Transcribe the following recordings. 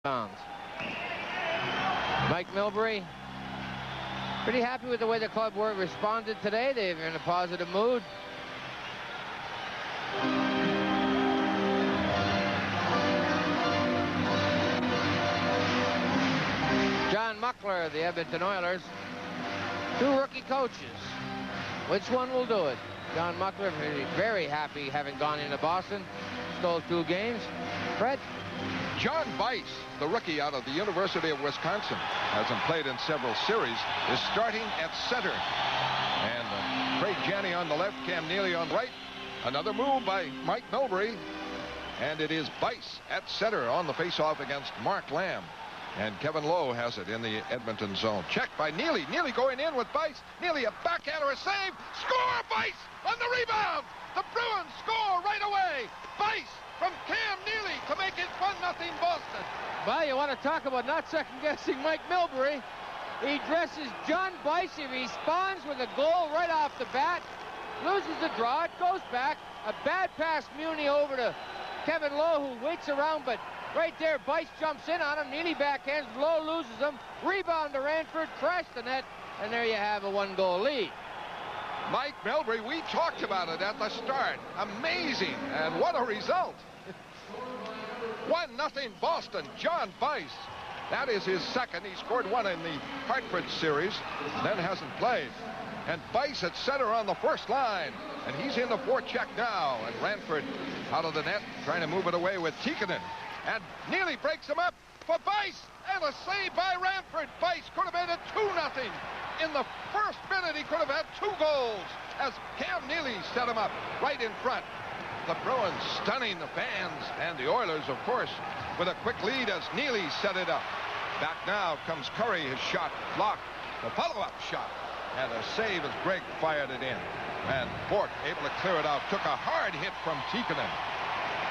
pounds. Mike Milbury, pretty happy with the way the club responded today. They're in a positive mood. John Muckler, the Edmonton Oilers. Two rookie coaches. Which one will do it? John Muckler, very happy having gone into Boston. Stole 2 games. Fred? John Bice, the rookie out of the University of Wisconsin, hasn't played in several series, is starting at center. And Craig Janney on the left, Cam Neely on the right. Another move by Mike Milbury. And it is Bice at center on the faceoff against Mark Lamb. And Kevin Lowe has it in the Edmonton zone. Checked by Neely. Neely going in with Bice. Neely a backhander, a save. Score! Bice on the rebound. The Bruins score right away. Bice from Cam Neely to make it 1-0 Boston. Well, you want to talk about not second-guessing Mike Milbury. He dresses John Bice. He responds with a goal right off the bat. Loses the draw. It goes back. A bad pass, Muni over to Kevin Lowe, who waits around, but right there, Bice jumps in on him. Neely backhands. Lowe loses him. Rebound to Ranford. Crash the net. And there you have a 1-goal lead. Mike Milbury, we talked about it at the start. Amazing. And what a result. 1-0 Boston. John Bice. That is his second. He scored 1 in the Hartford series. Then hasn't played. And Bice at center on the first line. And he's in the forecheck now. And Ranford out of the net trying to move it away with Tikkanen. And Neely breaks him up for Bice. And a save by Ranford. Bice could have made it 2-0. In the first minute, he could have had 2 goals as Cam Neely set him up right in front. The Bruins stunning the fans, and the Oilers, of course, with a quick lead as Neely set it up. Back now comes Curry, his shot blocked. The follow-up shot, and a save as Gregg fired it in. And Bourque able to clear it out. Took a hard hit from Tikkanen.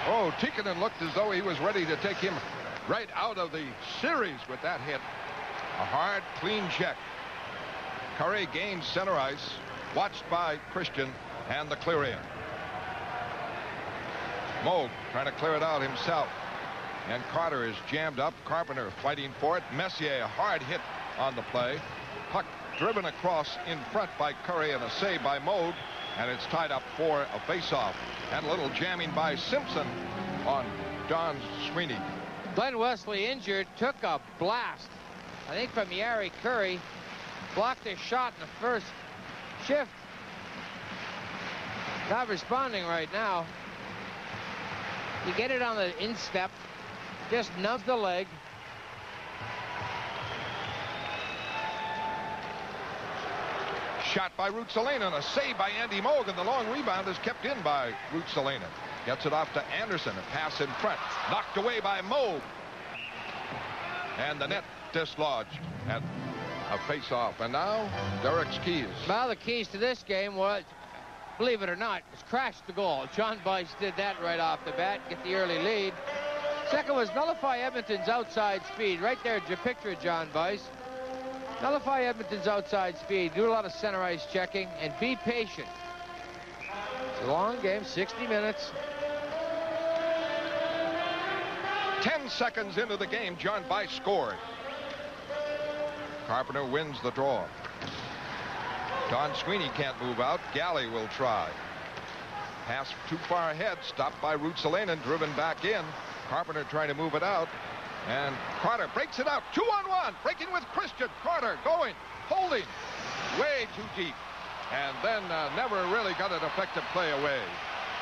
Oh, Tikkanen looked as though he was ready to take him right out of the series with that hit. A hard, clean check. Curry gains center ice, watched by Christian and the clear in. Moog trying to clear it out himself. And Carter is jammed up. Carpenter fighting for it. Messier, a hard hit on the play. Puck driven across in front by Curry and a save by Moog. And it's tied up for a faceoff. And a little jamming by Simpson on Don Sweeney. Glenn Wesley injured, took a blast, I think from Yari Curry. Blocked his shot in the first shift. Not responding right now. You get it on the instep. Just nubs the leg. Shot by Ruotsalainen. A save by Andy Moog. And the long rebound is kept in by Ruotsalainen. Gets it off to Anderson. A pass in front. Knocked away by Moog. And the net dislodged at a face-off. And now Derek's keys. Well, the keys to this game was, believe it or not, was crash the goal. John Bice did that right off the bat, get the early lead. Second was nullify Edmonton's outside speed. Right there, picture of John Bice. Nullify Edmonton's outside speed. Do a lot of center ice checking and be patient. It's a long game, 60 minutes. 10 seconds into the game, John Bice scored. Carpenter wins the draw. Don Sweeney can't move out. Galley will try. Pass too far ahead. Stopped by Ruotsalainen. Driven back in. Carpenter trying to move it out. And Carter breaks it out. 2-on-1. Breaking with Christian. Carter going. Holding. Way too deep. And then never really got an effective play away.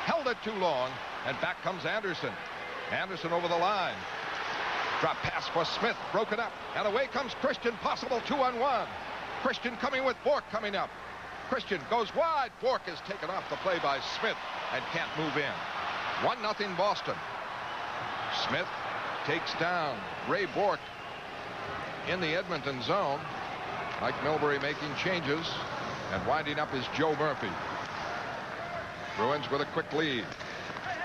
Held it too long. And back comes Anderson. Anderson over the line. Drop pass for Smith. Broken up. And away comes Christian. Possible 2-on-1. Christian coming with Bourque coming up. Christian goes wide. Bourque is taken off the play by Smith and can't move in. 1-0 Boston. Smith takes down Ray Bourque in the Edmonton zone. Mike Milbury making changes and winding up is Joe Murphy. Bruins with a quick lead.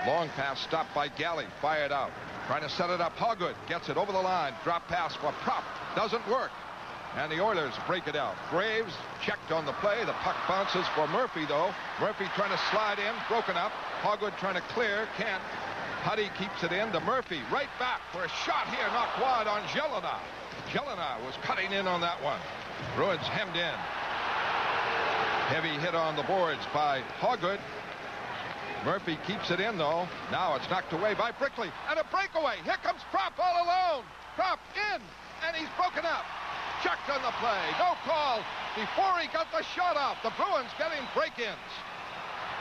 Long pass stopped by Galley. Fired out. Trying to set it up. Hoggood gets it over the line. Drop pass for Prop. Doesn't work. And the Oilers break it out. Graves checked on the play. The puck bounces for Murphy, though. Murphy trying to slide in. Broken up. Hoggood trying to clear. Can't. Huddy keeps it in to Murphy. Right back for a shot here. Knocked wide on Jelena. Jelena was cutting in on that one. Bruins hemmed in. Heavy hit on the boards by Hoggood. Murphy keeps it in, though. Now it's knocked away by Brickley. And a breakaway. Here comes Propp all alone. Propp in. And he's broken up. Checked on the play. No call before he got the shot off. The Bruins getting break-ins.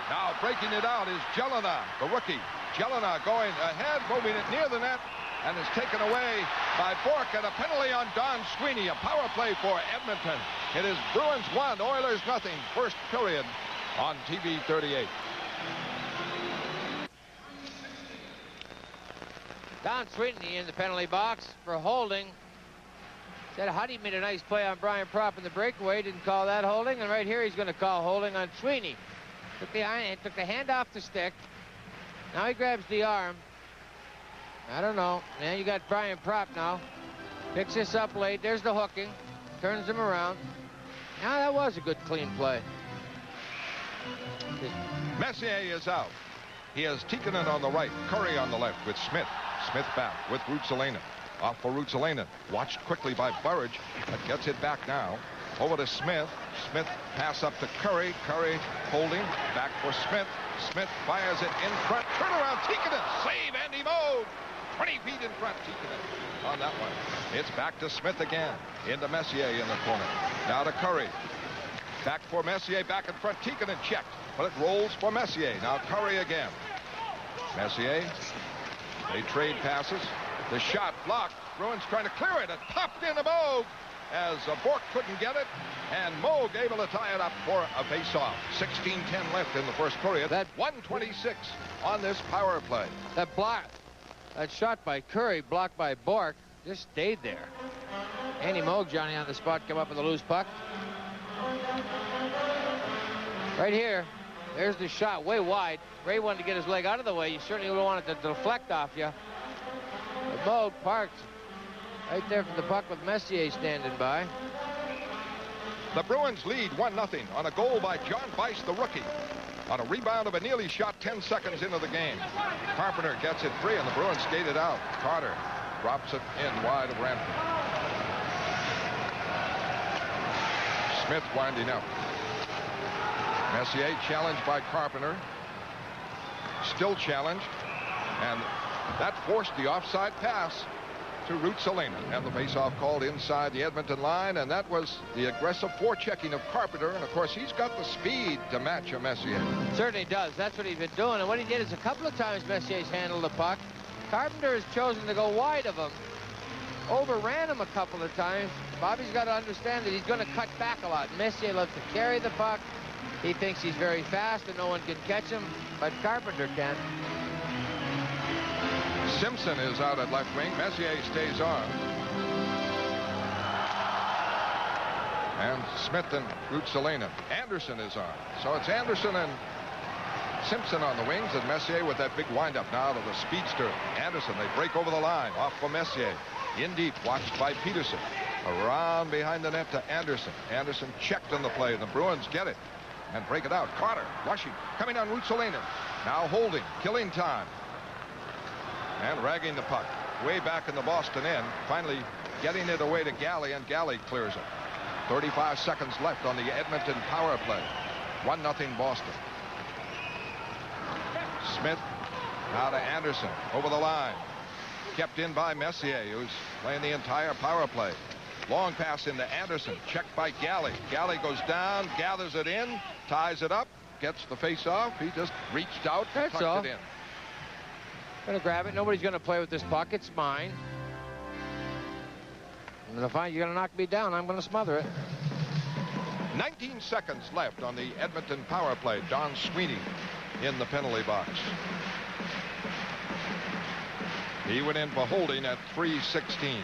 Now breaking it out is Jelena, the rookie. Jelena going ahead, moving it near the net, and is taken away by Bourque, and a penalty on Don Sweeney. A power play for Edmonton. It is Bruins 1, Oilers nothing. First period on TV 38. Don Sweeney in the penalty box for holding. Said Huddy made a nice play on Brian Propp in the breakaway. Didn't call that holding. And right here he's going to call holding on Sweeney. Took the hand off the stick. Now he grabs the arm. I don't know. And you got Brian Propp now. Picks this up late. There's the hooking. Turns him around. Now that was a good clean play. Messier is out. He has Tikkanen on the right, Curry on the left with Smith. Smith back with Ruotsalainen. Off for Ruotsalainen. Watched quickly by Burridge, but gets it back now. Over to Smith. Smith pass up to Curry. Curry holding. Back for Smith. Smith fires it in front. Turnaround. Tikkanen. Save Andy Moog. 20 feet in front. Tikkanen on that one. It's back to Smith again. Into Messier in the corner. Now to Curry. Back for Messier. Back in front. Tikkanen checked. But it rolls for Messier. Now Curry again. Messier. They trade passes. The shot blocked. Bruins trying to clear it. It popped into Moog as Bourque couldn't get it. And Moog able to tie it up for a face-off. 16:10 left in the first period. That 1:26 on this power play. That shot by Curry, blocked by Bourque, just stayed there. Andy Moog, Johnny, on the spot, come up with a loose puck. Right here. There's the shot way wide. Ray wanted to get his leg out of the way. You certainly would want it to deflect off you. But Moog parked right there from the puck with Messier standing by. The Bruins lead 1-0 on a goal by John Bice, the rookie. On a rebound of a nearly shot 10 seconds into the game. Carpenter gets it free, and the Bruins skate it out. Carter drops it in wide of Ranford. Smith winding up. Messier challenged by Carpenter. Still challenged. And that forced the offside pass to Ruotsalainen. And the faceoff called inside the Edmonton line. And that was the aggressive forechecking of Carpenter. And, of course, he's got the speed to match a Messier. Certainly does. That's what he's been doing. And what he did is a couple of times Messier's handled the puck. Carpenter has chosen to go wide of him. Overran him a couple of times. Bobby's got to understand that he's going to cut back a lot. Messier loves to carry the puck. He thinks he's very fast and no one can catch him, but Carpenter can. Simpson is out at left wing. Messier stays on. And Smith and Ruotsalainen. Anderson is on. So it's Anderson and Simpson on the wings, and Messier with that big windup now to the speedster. Anderson, they break over the line. Off for Messier. In deep, watched by Peterson. Around behind the net to Anderson. Anderson checked on the play, and the Bruins get it. And break it out. Carter rushing, coming on Ruotsalainen. Now holding, killing time. And ragging the puck. Way back in the Boston end. Finally getting it away to Galley, and Galley clears it. 35 seconds left on the Edmonton power play. 1-0 Boston. Smith now to Anderson. Over the line. Kept in by Messier, who's playing the entire power play. Long pass into Anderson. Checked by Galley. Galley goes down, gathers it in, ties it up, gets the face off. He just reached out and tucked it in. Gonna grab it. Nobody's gonna play with this puck. It's mine. I'm gonna find you're gonna knock me down. I'm gonna smother it. 19 seconds left on the Edmonton power play. Don Sweeney in the penalty box. He went in for holding at 3:16.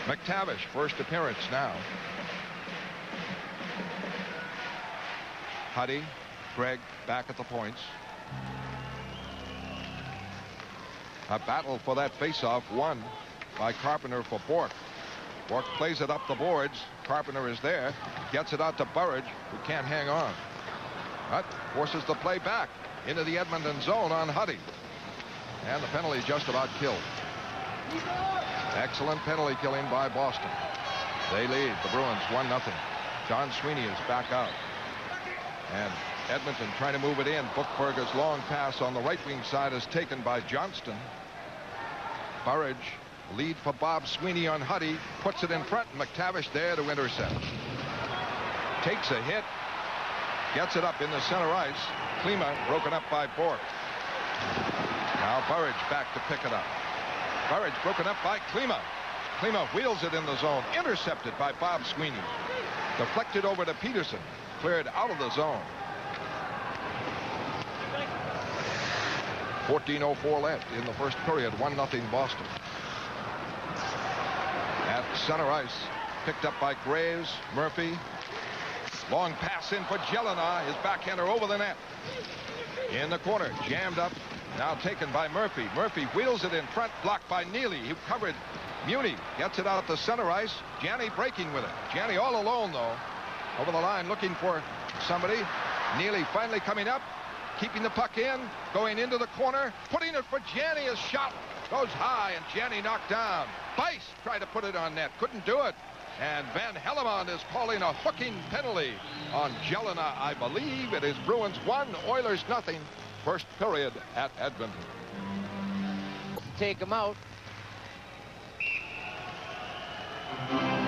McTavish, first appearance now. Huddy, Gregg back at the points. A battle for that faceoff won by Carpenter for Bourque. Bourque plays it up the boards. Carpenter is there. Gets it out to Burridge, who can't hang on. But forces the play back. into the Edmonton zone on Huddy. And the penalty just about killed. Excellent penalty killing by Boston. They lead the Bruins 1-0. John Sweeney is back out. And Edmonton trying to move it in. Buchberger's long pass on the right wing side is taken by Johnston. Burridge, lead for Bob Sweeney on Huddy, puts it in front. McTavish there to intercept. Takes a hit, gets it up in the center ice. Klima broken up by Bourque. Now Burridge back to pick it up. Burridge broken up by Klima. Klima wheels it in the zone, intercepted by Bob Sweeney. Deflected over to Peterson, cleared out of the zone. 14:04 left in the first period. 1-0 Boston. At center ice, picked up by Graves, Murphy. Long pass in for Jelena. His backhander over the net. In the corner, jammed up. Now taken by Murphy. Murphy wheels it in front, blocked by Neely. He covered Muni. Gets it out at the center ice. Janney breaking with it. Janney all alone, though. Over the line, looking for somebody. Neely finally coming up. Keeping the puck in. Going into the corner. Putting it for Janney. His shot goes high, and Janney knocked down. Bice tried to put it on net. Couldn't do it. And Van Hellemond is calling a hooking penalty on Jelena. I believe it is Bruins 1, Oilers 0. First period at Edmonton. Take him out.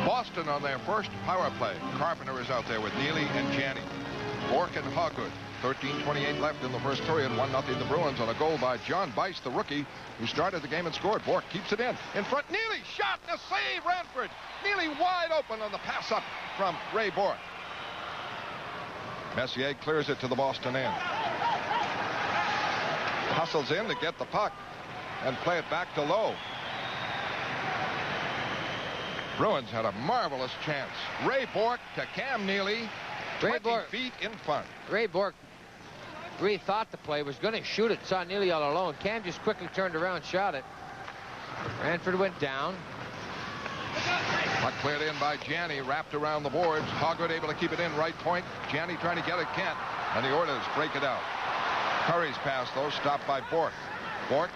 Boston on their first power play. Carpenter is out there with Neely and Janney. Bourque and Hoggood. 13:28 left in the first period. 1-0 the Bruins on a goal by John Bice, the rookie, who started the game and scored. Bourque keeps it in front. Neely shot and a save. Ranford. Neely wide open on the pass up from Ray Bourque. Messier clears it to the Boston end. Hustles in to get the puck and play it back to Lowe. Bruins had a marvelous chance. Ray Bourque to Cam Neely. 20 feet in front. Ray Bourque rethought the play, was going to shoot it, saw Neely all alone. Cam just quickly turned around, shot it. Ranford went down. Puck cleared in by Janney, wrapped around the boards. Hoggood able to keep it in right point. Janney trying to get it, can't. And the Oilers break it out. Curry's pass, though, stopped by Bourque. Bourque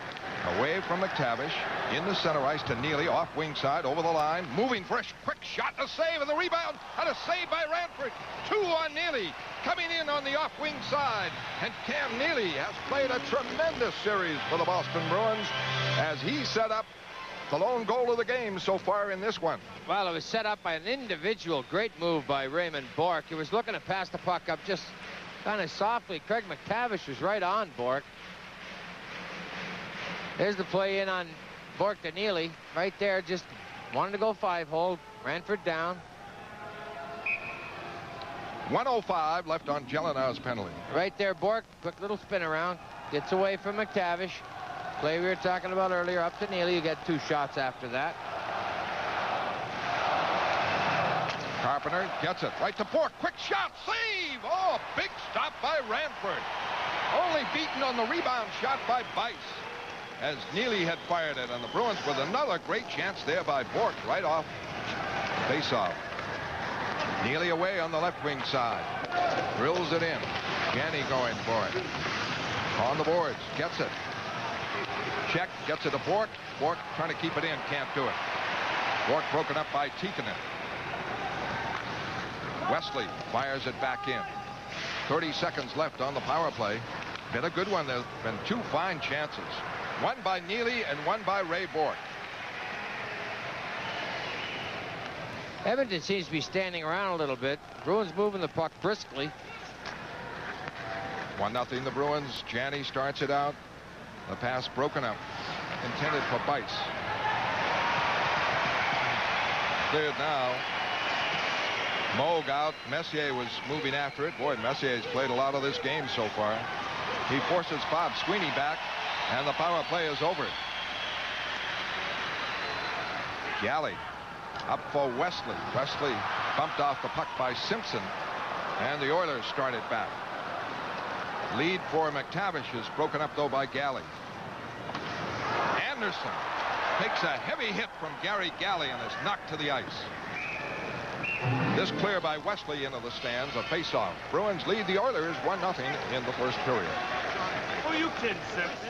away from McTavish, in the center ice to Neely, off wing side, over the line, moving for a quick shot, a save, and the rebound, and a save by Ranford. 2 on Neely, coming in on the off wing side, and Cam Neely has played a tremendous series for the Boston Bruins as he set up the lone goal of the game so far in this one. Well, it was set up by an individual great move by Raymond Bourque. He was looking to pass the puck up just kind of softly. Craig McTavish was right on Bourque. There's the play in on Bourque to Neely. Right there, just wanted to go 5-hole. Ranford down. 1:05 left on Jelena's penalty. Right there, Bourque, quick little spin around. Gets away from McTavish. Play we were talking about earlier, up to Neely. You get 2 shots after that. Carpenter gets it right to Bourque. Quick shot, save! Oh, big stop by Ranford. Only beaten on the rebound shot by Bice, as Neely had fired it, and the Bruins with another great chance there by Bourque right off face-off. Neely away on the left wing side. Drills it in. Janney going for it. On the boards. Gets it. Check. Gets it to Bourque. Bourque trying to keep it in. Can't do it. Bourque broken up by Tikkanen. Wesley fires it back in. 30 seconds left on the power play. Been a good one. There's been 2 fine chances. One by Neely and one by Ray Bourque. Edmonton seems to be standing around a little bit. Bruins moving the puck briskly. 1-0 the Bruins. Janney starts it out. The pass broken up. Intended for Bice. Cleared now. Moog out. Messier was moving after it. Boy, Messier's played a lot of this game so far. He forces Bob Sweeney back, and the power play is over. Galley up for Wesley. Wesley bumped off the puck by Simpson, and the Oilers start it back. Lead for McTavish is broken up, though, by Galley. Anderson takes a heavy hit from Gary Galley and is knocked to the ice. This clear by Wesley into the stands, a face-off. Bruins lead the Oilers 1-0 in the first period. are you kidding, Simpson?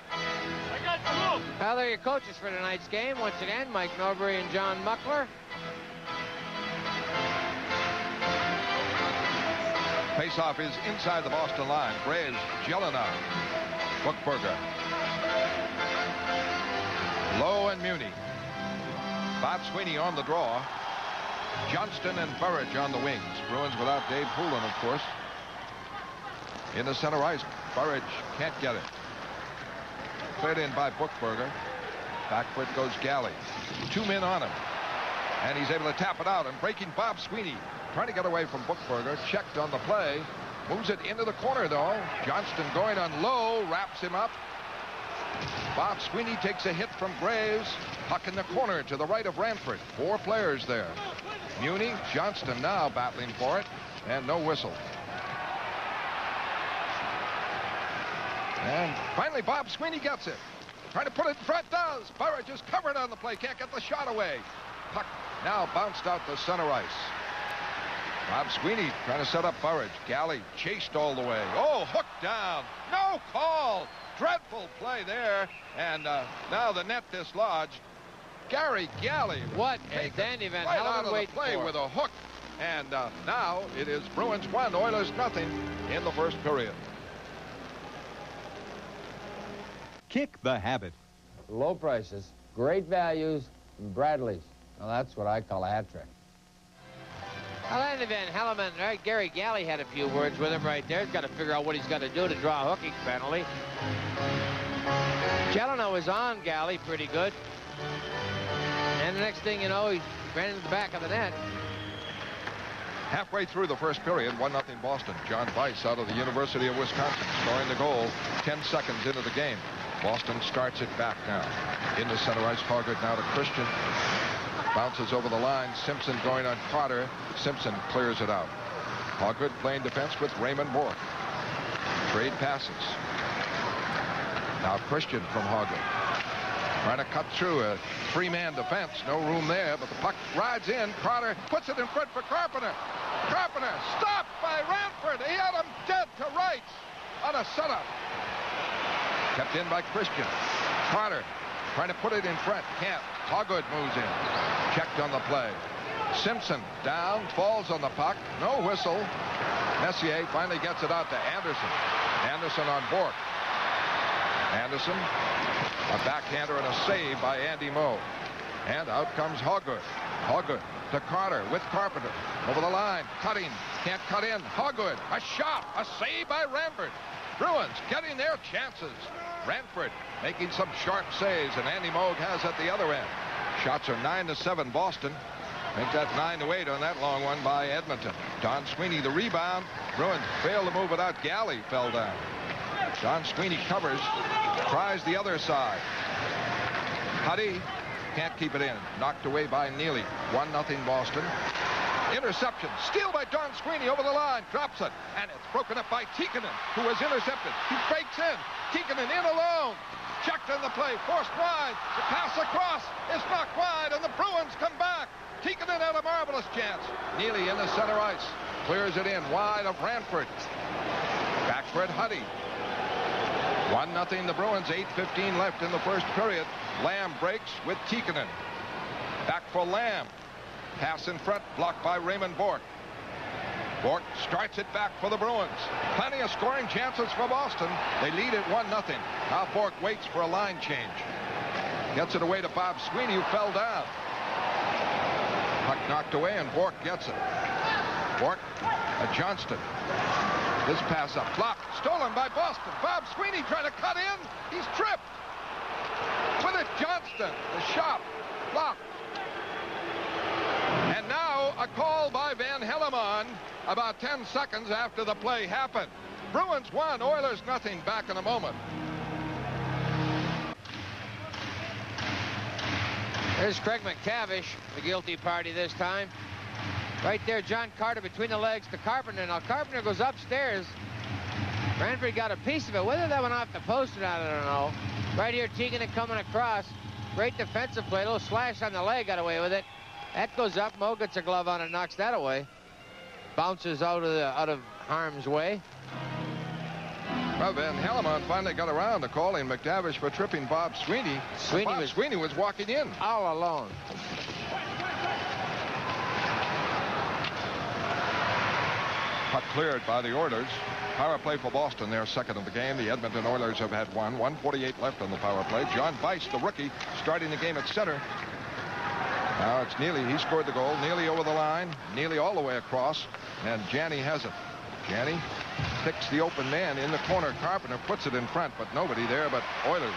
I got you. Well, they're your coaches for tonight's game. Once again, Mike Milbury and John Muckler. Faceoff is inside the Boston line. Graves, Jelena, Bookberger, Lowe and Muni. Bob Sweeney on the draw. Johnston and Burridge on the wings. Bruins without Dave Poulin, of course. In the center ice, Burridge can't get it. Cleared in by Bookberger. Back foot goes Galley. 2 men on him. And he's able to tap it out, and breaking Bob Sweeney. Trying to get away from Bookberger. Checked on the play. Moves it into the corner, though. Johnston going on Low. Wraps him up. Bob Sweeney takes a hit from Graves. Puck in the corner to the right of Ranford. 4 players there. Muni, Johnston now battling for it. And no whistle. And finally, Bob Sweeney gets it. Trying to put it in front, does. Burridge is covered on the play. Can't get the shot away. Puck now bounced out to center ice. Bob Sweeney trying to set up Burridge. Galley chased all the way. Oh, hooked down. No call. Dreadful play there. And now the net dislodged. Gary Galley. What a dandy Van right out Hellemond of waiting the play for. with a hook. And now it is Bruins 1, Oilers nothing in the first period. Kick the habit. Low prices, great values, and Bradley's. Now that's what I call a hat trick. Well, Andy Van Hellemond, right? Gary Galley had a few words with him right there. He's got to figure out what he's got to do to draw a hooking penalty. Jelena was on Galley pretty good. And the next thing you know, he ran into the back of the net. Halfway through the first period, 1-0 Boston. John Weiss out of the University of Wisconsin scoring the goal 10 seconds into the game. Boston starts it back now. In the center ice, Hoggard now to Christian. Bounces over the line. Simpson going on Carter. Simpson clears it out. Hoggard playing defense with Raymond Bourque. Trade passes. Now Christian from Hoggard. Trying to cut through a 3-man defense. No room there, but the puck rides in. Carter puts it in front for Carpenter. Carpenter stopped by Ranford. He had him dead to rights on a setup. Kept in by Christian. Carter trying to put it in front. Can't. Hoggard moves in. Checked on the play. Simpson down, falls on the puck. No whistle. Messier finally gets it out to Anderson. Anderson on Bourque. Anderson, a backhander and a save by Andy Moe. And out comes Hoggard. Hoggard to Carter with Carpenter. Over the line, cutting. Can't cut in. Hoggard, a shot, a save by Ranford. Bruins getting their chances. Ranford making some sharp saves, and Andy Moog has at the other end. Shots are 9-7 Boston. I think that's 9-8 on that long one by Edmonton. Don Sweeney the rebound. Bruins failed to move it out. Galley fell down. Don Sweeney covers, tries the other side. Huddy can't keep it in. Knocked away by Neely. 1-0 Boston. Interception. Steal by Don Sweeney over the line. Drops it. And it's broken up by Tikkanen, who was intercepted. He breaks in. Tikkanen in alone. Checked on the play. Forced wide. The pass across is knocked wide, and the Bruins come back. Tikkanen had a marvelous chance. Neely in the center ice. Clears it in wide of Ranford. Back for it, Huddy. 1-0 the Bruins. 8:15 left in the first period. Lamb breaks with Tikkanen. Back for Lamb. Pass in front, blocked by Raymond Bourque. Bourque starts it back for the Bruins. Plenty of scoring chances for Boston. They lead it 1-0. Now Bourque waits for a line change. Gets it away to Bob Sweeney, who fell down. Puck knocked away, and Bourque gets it. Bourque, Johnston. This pass up, blocked, stolen by Boston. Bob Sweeney trying to cut in. He's tripped. With it, Johnston. The shot, blocked. And now a call by Van Hellemond about 10 seconds after the play happened. Bruins 1, Oilers nothing. Back in a moment. There's Craig McTavish, the guilty party this time. Right there, John Carter between the legs to Carpenter. Now Carpenter goes upstairs. Ranford got a piece of it. Whether that went off the post or not, I don't know. Right here, Tikkanen coming across. Great defensive play. A little slash on the leg, got away with it. That goes up. Moe gets a glove on it, knocks that away. Bounces out of harm's way. Well, Van Hellemond finally got around to calling McTavish for tripping Bob Sweeney. Sweeney was walking in. All alone. Puck cleared by the Oilers. Power play for Boston, their second of the game. The Edmonton Oilers have had one. 1:48 left on the power play. John Bice, the rookie, starting the game at center. Now it's Neely. He scored the goal. Neely over the line. Neely all the way across. And Janney has it. Janney picks the open man in the corner. Carpenter puts it in front, but nobody there but Oilers.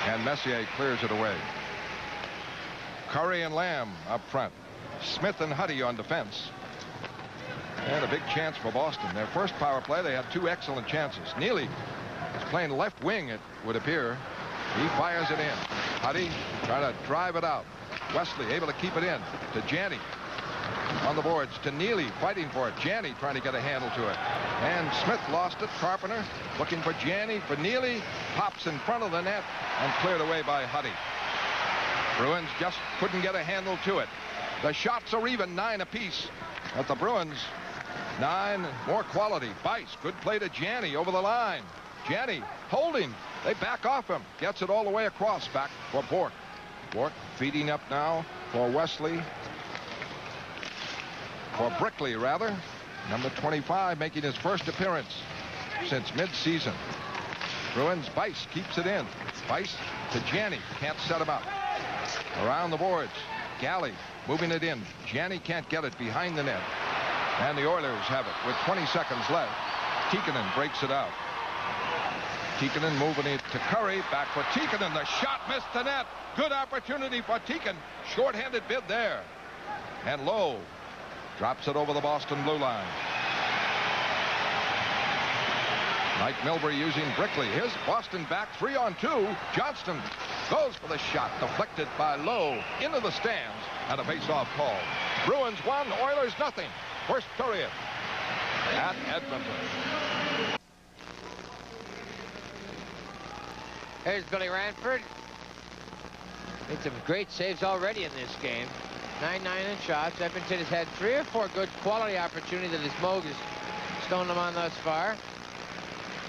And Messier clears it away. Curry and Lamb up front. Smith and Huddy on defense. And a big chance for Boston. Their first power play, they had two excellent chances. Neely is playing left wing, it would appear. He fires it in. Huddy trying to drive it out. Wesley able to keep it in to Janney. On the boards to Neely, fighting for it. Janney trying to get a handle to it. And Smith lost it. Carpenter looking for Janney, for Neely. Pops in front of the net and cleared away by Huddy. Bruins just couldn't get a handle to it. The shots are even 9 apiece. But the Bruins, 9 more quality. Bice, good play to Janney over the line. Janney holding. They back off him. Gets it all the way across. Back for Bourque. Bourque feeding up now for Wesley. For Brickley, rather. Number 25 making his first appearance since midseason. Bruins, Bice keeps it in. Bice to Janney. Can't set him up. Around the boards. Galley moving it in. Janney can't get it behind the net. And the Oilers have it with 20 seconds left. Tikkanen breaks it out. Tikkanen moving it to Curry. Back for Tikkanen. The shot missed the net. Good opportunity for Tikkanen. Short-handed bid there. And Lowe drops it over the Boston blue line. Mike Milbury using Brickley. Here's Boston back 3-on-2. Johnston goes for the shot. Deflected by Lowe into the stands. And a face-off call. Bruins 1, Oilers nothing. First period at Edmonton. Here's Billy Ranford. Made some great saves already in this game. 9-9 in shots. Edmonton has had 3 or 4 good quality opportunities that his Moog has stoned them on thus far.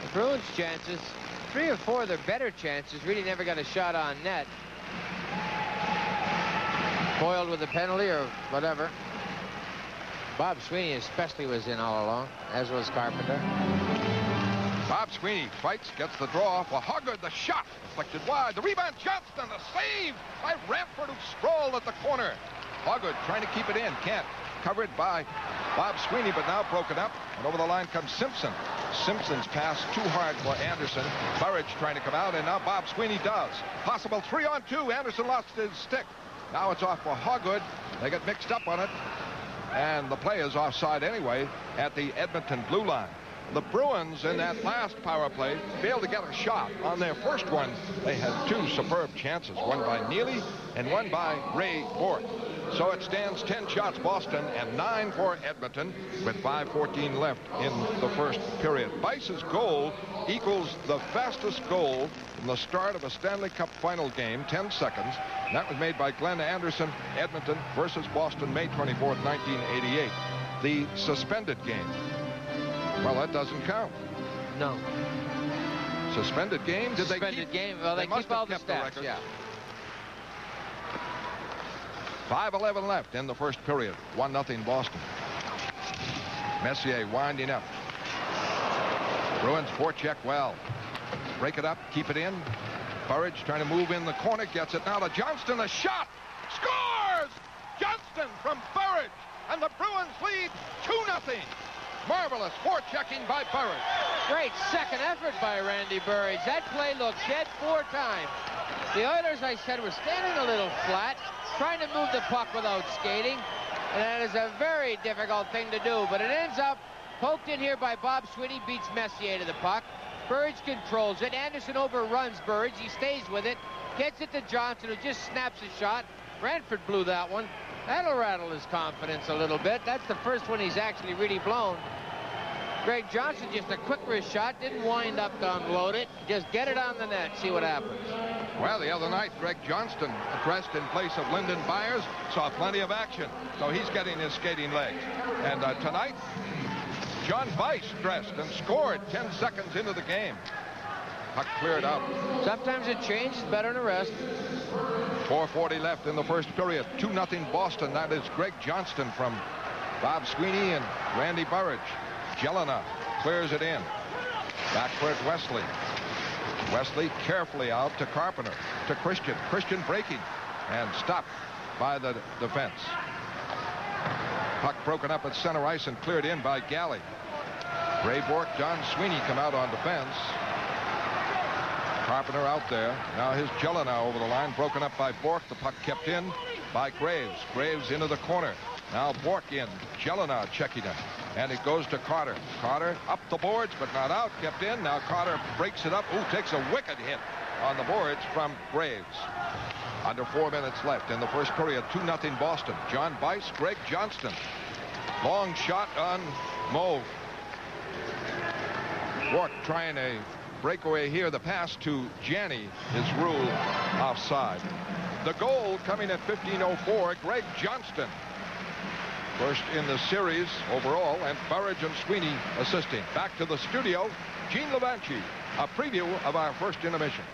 The Bruins' chances, 3 or 4 of their better chances, really never got a shot on net. Foiled with a penalty or whatever. Bob Sweeney especially was in all along, as was Carpenter. Bob Sweeney fights, gets the draw for Hoggard. The shot deflected wide. The rebound, Johnston. The save by Ranford, who sprawled at the corner. Hoggard trying to keep it in. Can't. Covered by Bob Sweeney, but now broken up. And over the line comes Simpson. Simpson's pass too hard for Anderson. Burridge trying to come out, and now Bob Sweeney does. Possible 3-on-2. Anderson lost his stick. Now it's off for Hoggard. They get mixed up on it. And the play is offside anyway at the Edmonton blue line. The Bruins in that last power play failed to get a shot. On their first one, they had 2 superb chances, one by Neely and one by Ray Bourque. So it stands 10 shots Boston and 9 for Edmonton with 5:14 left in the first period. Bice's goal equals the fastest goal from the start of a Stanley Cup final game, 10 seconds. That was made by Glenn Anderson, Edmonton versus Boston, May 24th, 1988. The suspended game. Well, that doesn't count. No. Suspended game? Did Suspended game. Well, they keep all the stats, yeah. 5:11 left in the first period. 1-0 Boston. Messier winding up. Bruins forecheck well. Break it up, keep it in. Burridge trying to move in the corner, gets it now to Johnston. A shot! Scores! Johnston from Burridge, and the Bruins lead 2-0. Marvelous forechecking by Burridge. Great second effort by Randy Burridge. That play looked dead 4 times. The Oilers, I said, were standing a little flat, trying to move the puck without skating, and that is a very difficult thing to do, but it ends up poked in here by Bob Sweeney, beats Messier to the puck. Burridge controls it. Anderson overruns Burridge. He stays with it, gets it to Johnson, who just snaps a shot. Ranford blew that one. That'll rattle his confidence a little bit. That's the first one he's actually really blown. Greg Johnson, just a quick wrist shot, didn't wind up to unload it. Just get it on the net, see what happens. Well, the other night, Greg Johnston, dressed in place of Lyndon Byers, saw plenty of action. So he's getting his skating legs. And tonight, John Bice dressed and scored 10 seconds into the game. Puck cleared out. Sometimes a change is better than a rest. 4:40 left in the first period. 2-0 Boston. That is Greg Johnston from Bob Sweeney and Randy Burridge. Jelena clears it in. Back for it, Wesley. Wesley carefully out to Carpenter. To Christian. Christian breaking and stopped by the defense. Puck broken up at center ice and cleared in by Galley. Ray Bourque, Don Sweeney come out on defense. Carpenter out there. Now here's Jelena over the line, broken up by Bourque. The puck kept in by Graves. Graves into the corner. Now Bourque in. Jelena checking it. And it goes to Carter. Carter up the boards, but not out. Kept in. Now Carter breaks it up. Ooh, takes a wicked hit on the boards from Graves. Under 4 minutes left in the first period. 2-0 Boston. John Bice, Greg Johnston. Long shot on Mauve. Bourque trying a breakaway here. The pass to Janney is ruled offside. The goal coming at 15:04. Greg Johnston. First in the series overall, and Burridge and Sweeney assisting. Back to the studio, Gene Levanchi, a preview of our first intermission.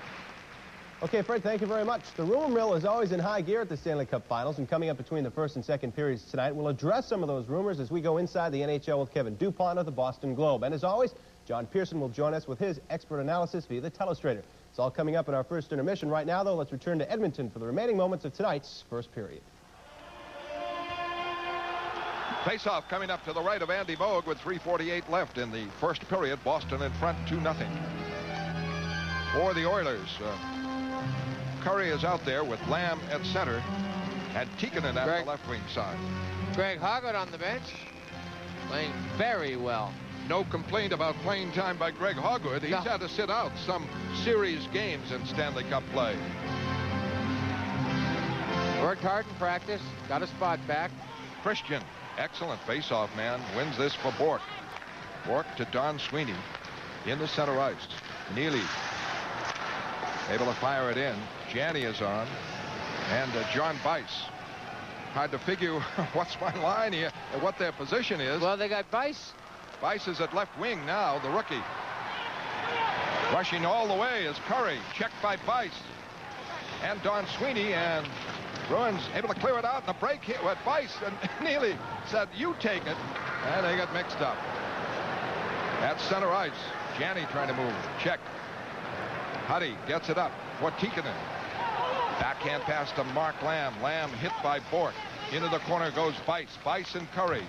Okay, Fred, thank you very much. The rumor mill is always in high gear at the Stanley Cup Finals, and coming up between the first and second periods tonight, we'll address some of those rumors as we go inside the NHL with Kevin Dupont of the Boston Globe. And as always, John Pearson will join us with his expert analysis via the Telestrator. It's all coming up in our first intermission. Right now, though, let's return to Edmonton for the remaining moments of tonight's first period. Face-off coming up to the right of Andy Moog with 3:48 left in the first period. Boston in front 2-0. For the Oilers, Curry is out there with Lamb at center and Tikkanen at the left wing side. Greg Hoggard on the bench, playing very well. No complaint about playing time by Greg Hoggard. He's had to sit out some series games in Stanley Cup play. Worked hard in practice, got a spot back. Christian, excellent face-off man, wins this for Bourque. Bourque to Don Sweeney in the center ice. Neely able to fire it in. Janney is on, and John Bice. Hard to figure what's my line here and what their position is. Well, they got Bice. Bice is at left wing now, the rookie. Rushing all the way is Curry, checked by Bice. And Don Sweeney, and Bruins able to clear it out, and the break hit with Bice, and Neely said, "You take it," and they got mixed up. At center ice, Janney trying to move, check. Huddy gets it up for Tikkanen. Backhand pass to Mark Lamb. Lamb hit by Bourque. Into the corner goes Bice. Bice and Curry.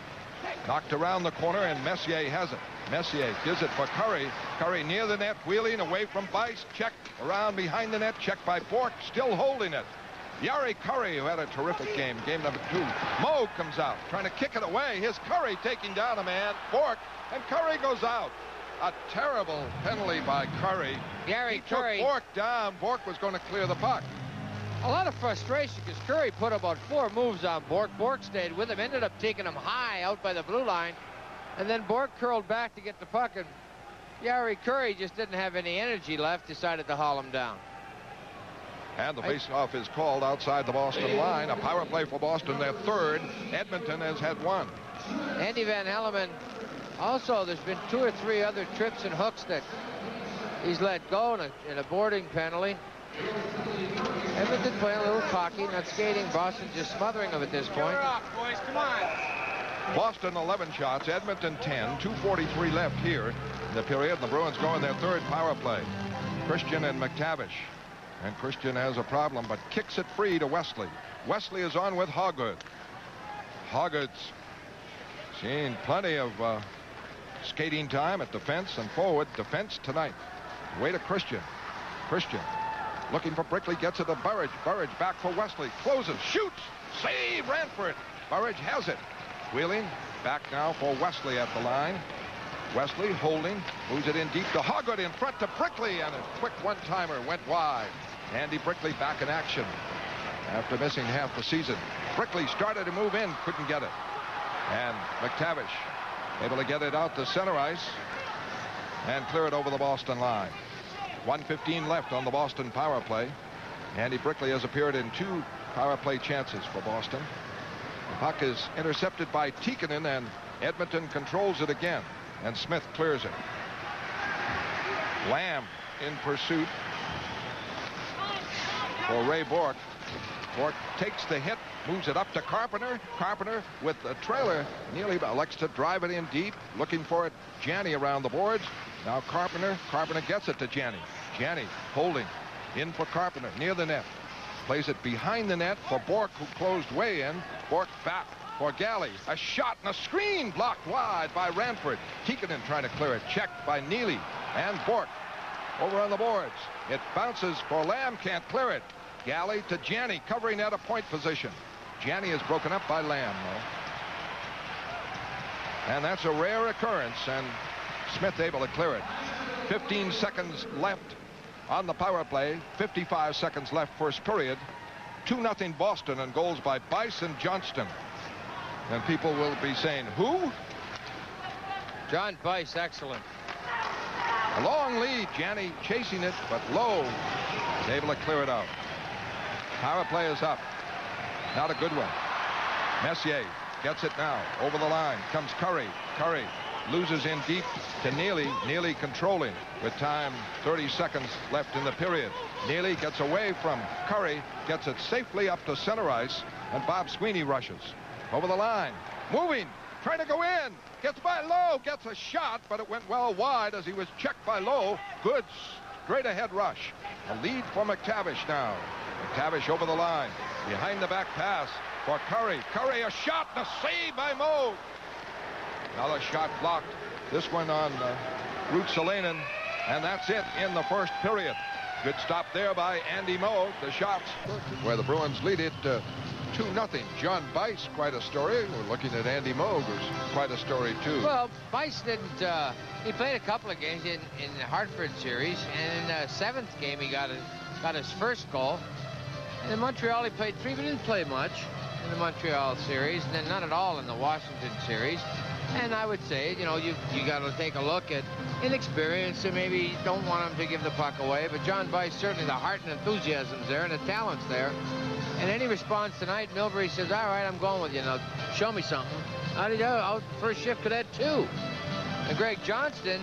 Knocked around the corner, and Messier has it. Messier gives it for Curry. Curry near the net, wheeling away from Bice. Checked around behind the net. Checked by Bourque, still holding it. Jari Kurri, who had a terrific game number 2. Moog comes out, trying to kick it away. Here's Curry taking down a man, Bourque, and Curry goes out. A terrible penalty by Curry. Jari Kurri took Bourque down. Bourque was going to clear the puck. A lot of frustration because Curry put about 4 moves on Bourque. Bourque stayed with him, ended up taking him high out by the blue line. And then Bourque curled back to get the puck, and Jari Kurri just didn't have any energy left, decided to haul him down. And the face-off is called outside the Boston line. A power play for Boston, their third. Edmonton has had 1. Andy Van Hellemond, also, there's been 2 or 3 other trips and hooks that he's let go in a boarding penalty. Edmonton playing a little cocky, not skating. Boston just smothering him at this point. Off, boys, come on. Boston 11 shots, Edmonton 10. 2:43 left here in the period. The Bruins go in their third power play. Christian and McTavish. And Christian has a problem, but kicks it free to Wesley. Wesley is on with Hoggard. Hoggard's seen plenty of skating time at defense and forward. Defense tonight. Way to Christian. Christian looking for Brickley, gets it to Burridge. Burridge back for Wesley. Closes, shoots, save Ranford. Burridge has it. Wheeling back now for Wesley at the line. Wesley holding, moves it in deep to Hoggard, in front to Brickley, and a quick one-timer went wide. Andy Brickley back in action after missing half the season. Brickley started to move in, couldn't get it. And McTavish able to get it out to center ice and clear it over the Boston line. 1:15 left on the Boston power play. Andy Brickley has appeared in 2 power play chances for Boston. The puck is intercepted by Tikkanen, and Edmonton controls it again. and Smith clears it. Lamb in pursuit for Ray Bourque. Bourque takes the hit, moves it up to Carpenter. Carpenter with the trailer. Neely elects to drive it in deep, looking for it. Janney around the boards. Now Carpenter. Carpenter gets it to Janney. Janney holding in for Carpenter near the net. Plays it behind the net for Bourque, who closed way in. Bourque back for Galley. A shot and a screen blocked wide by Ranford. Tikkanen trying to clear it. Checked by Neely and Bourque. Over on the boards. It bounces for Lamb. Can't clear it. Galley to Janney, covering at a point position. Janney is broken up by Lamb, though. And that's a rare occurrence, and Smith able to clear it. 15 seconds left on the power play. 55 seconds left first period. 2-0 Boston, and goals by Bice and Johnston. And people will be saying, who? John Bice, excellent. A long lead. Janney chasing it, but Lowe is able to clear it out. Power play is up. Not a good one. Messier gets it now. Over the line comes Curry. Curry loses in deep to Neely. Neely controlling with time 30 seconds left in the period. Neely gets away from Curry, gets it safely up to center ice, and Bob Sweeney rushes. Over the line. Moving. Trying to go in. Gets by Lowe. Gets a shot, but it went well wide as he was checked by Lowe. Good straight ahead rush. A lead for McTavish now. McTavish over the line. Behind the back pass for Curry. Curry, a shot and a save by Moe. Another shot blocked. This one on Ruotsalainen. And that's it in the first period. Good stop there by Andy Moe. The shots where the Bruins lead it 2-0. John Bice, quite a story. We're looking at Andy Moe, who's quite a story too. Well, Bice didn't. He played a couple of games in the Hartford series, and in the 7th game he got his first goal. And in Montreal he played 3, but didn't play much in the Montreal series, and then none at all in the Washington series. And I would say, you know, you got to take a look at inexperience, and maybe you don't want him to give the puck away. But John Bice, certainly the heart and enthusiasm's there, and the talent's there. And then he responds tonight. Milbury says, all right, I'm going with you. Now, show me something. How did you out first shift cadet 2? And Greg Johnston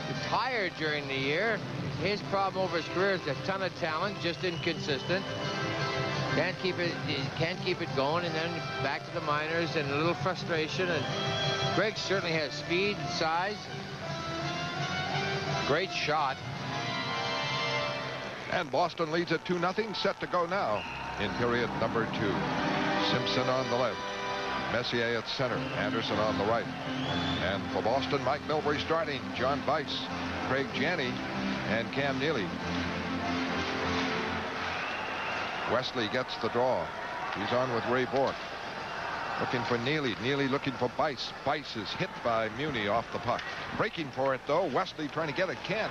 retired during the year. His problem over his career is a ton of talent, just inconsistent. Can't keep it going, and then back to the minors and a little frustration. And Greg certainly has speed and size. Great shot. And Boston leads at 2-0. Set to go now in period number 2. Simpson on the left. Messier at center. Anderson on the right. And for Boston, Mike Milbury starting. John Bice, Craig Janney, and Cam Neely. Wesley gets the draw. He's on with Ray Bourque. Looking for Neely. Neely looking for Bice. Bice is hit by Muni off the puck. Breaking for it, though. Wesley trying to get it. Can't.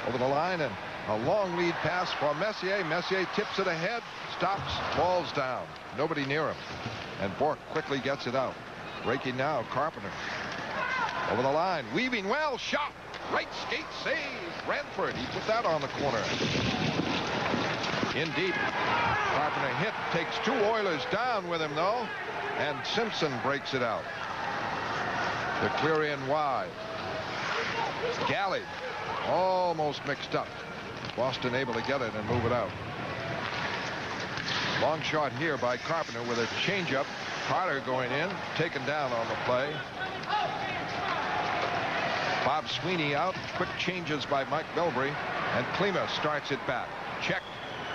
Over the line, and a long lead pass for Messier. Messier tips it ahead. Stops. Falls down. Nobody near him. And Bourque quickly gets it out. Breaking now. Carpenter. Over the line. Weaving well. Shot. Right skate save. Ranford. He put that on the corner. In deep. Carpenter hit. Takes 2 Oilers down with him, though. And Simpson breaks it out. The clear in wide. Galley almost mixed up. Boston able to get it and move it out. Long shot here by Carpenter with a changeup. Carter going in. Taken down on the play. Bob Sweeney out. Quick changes by Mike Milbury. And Klima starts it back. Checked.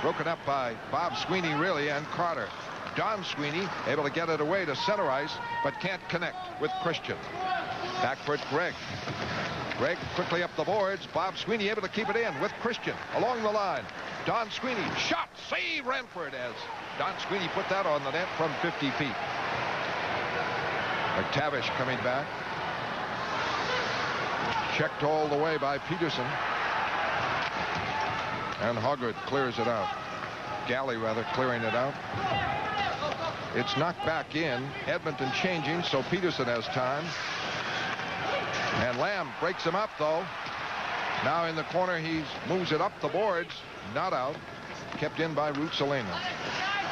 Broken up by Bob Sweeney, really, and Carter. Don Sweeney able to get it away to center ice, but can't connect with Christian. Back for it, Greg. Greg quickly up the boards. Bob Sweeney able to keep it in with Christian along the line. Don Sweeney shot, save Ranford as Don Sweeney put that on the net from 50 feet. McTavish coming back. Checked all the way by Peterson. And Hoggard clears it out. Galley, rather, clearing it out. It's knocked back in. Edmonton changing, so Peterson has time. And Lamb breaks him up, though. Now in the corner, he moves it up the boards. Not out. Kept in by Ruotsalainen.